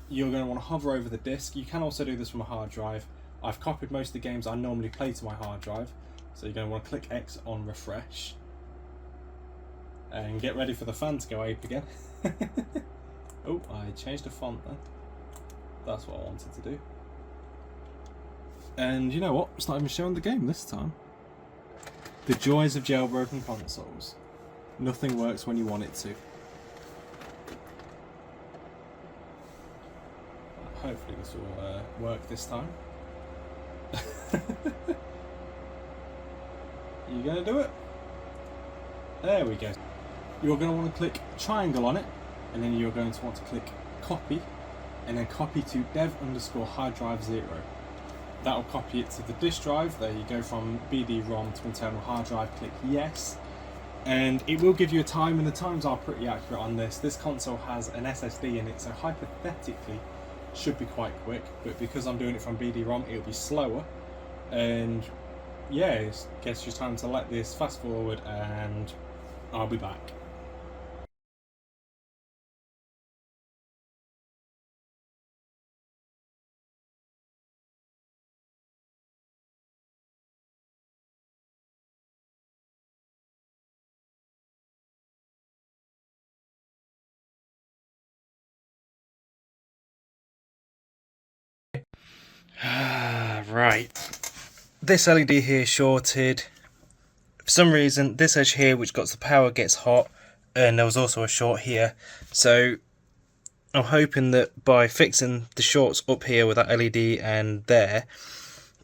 Speaker 1: you're going to want to hover over the disk. You can also do this from a hard drive. I've copied most of the games I normally play to my hard drive. So you're going to want to click X on refresh. And get ready for the fan to go ape again. Oh, I changed the font then. That's what I wanted to do. And you know what? It's not even showing the game this time. The joys of jailbroken consoles. Nothing works when you want it to. Hopefully this will work this time. You gonna do it? There we go. You're going to want to click triangle on it, and then you're going to want to click copy, and then copy to dev_hard drive 0. That'll copy it to the disk drive. There you go, from BD-ROM to internal hard drive. Click yes, and it will give you a time, and the times are pretty accurate on this. This console has an SSD in it, so hypothetically should be quite quick, but because I'm doing it from BD-ROM, it'll be slower. And yeah, I guess just time to let this fast forward, and I'll be back. Right. This LED here shorted. For some reason, this edge here, which got the power, gets hot, and there was also a short here. So I'm hoping that by fixing the shorts up here with that LED and there,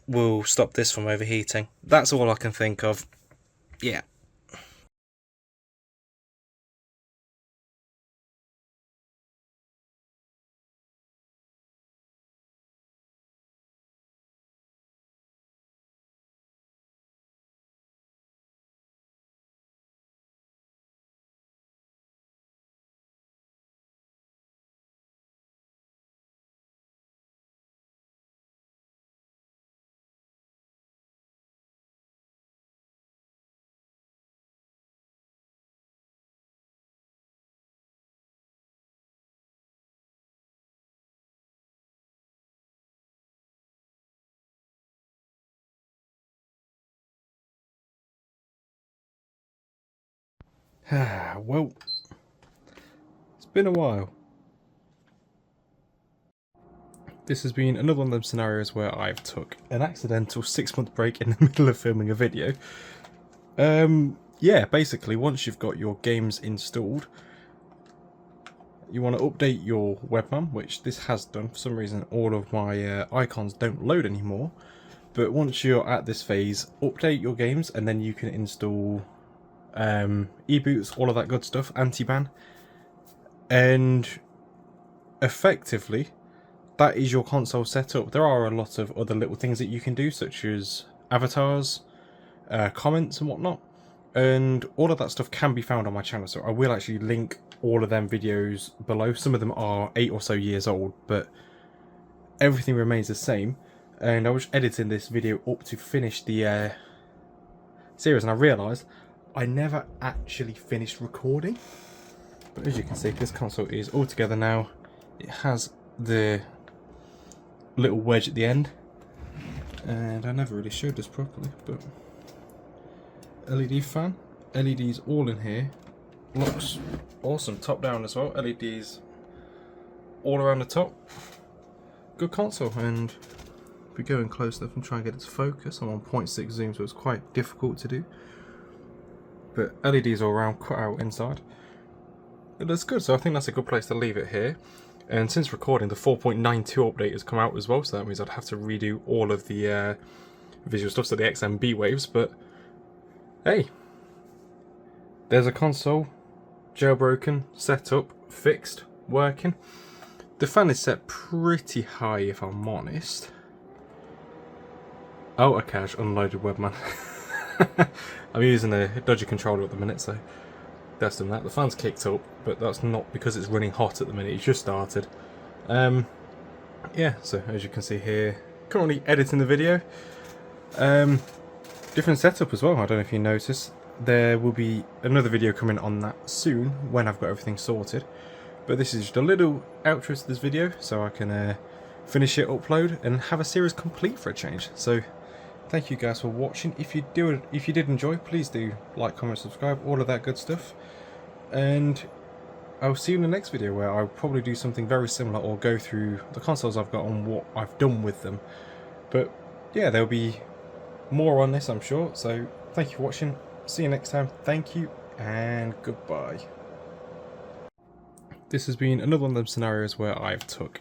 Speaker 1: will stop this from overheating. That's all I can think of. Yeah. Well, it's been a while. This has been another one of those scenarios where I've took an accidental 6-month break in the middle of filming a video. Yeah, basically once you've got your games installed, you want to update your webcam, which this has done. For some reason all of my icons don't load anymore. But once you're at this phase, update your games and then you can install e-boots, all of that good stuff, anti-ban. And effectively, that is your console setup. There are a lot of other little things that you can do, such as avatars, comments and whatnot. And all of that stuff can be found on my channel, so I will actually link all of them videos below. Some of them are 8 or so years old, but everything remains the same. And I was editing this video up to finish the series, and I realised I never actually finished recording. But as you can see, this console is all together now. It has the little wedge at the end, and I never really showed this properly, but LED fan, LEDs all in here, looks awesome, top down as well, LEDs all around the top. Good console. And if we go in close enough and try and get it to focus, I'm on 0.6 zoom, so it's quite difficult to do, but LEDs all around, cut out inside. It looks good, so I think that's a good place to leave it here. And since recording, the 4.92 update has come out as well, so that means I'd have to redo all of the visual stuff, so the XMB waves, but hey, there's a console, jailbroken, set up, fixed, working. The fan is set pretty high if I'm honest. Oh, okay, I just unloaded webman. I'm using a dodgy controller at the minute, so that's done that. The fan's kicked up, but that's not because it's running hot at the minute, it's just started. Yeah, so as you can see here, currently editing the video. Different setup as well, I don't know if you noticed. There will be another video coming on that soon when I've got everything sorted. But this is just a little outro to this video, so I can finish it, upload, and have a series complete for a change. So thank you guys for watching. If you did enjoy, please do like, comment, subscribe, all of that good stuff. And I'll see you in the next video, where I'll probably do something very similar, or go through the consoles I've got and what I've done with them. But yeah, there'll be more on this, I'm sure. So thank you for watching. See you next time. Thank you and goodbye. This has been another one of those scenarios where I've took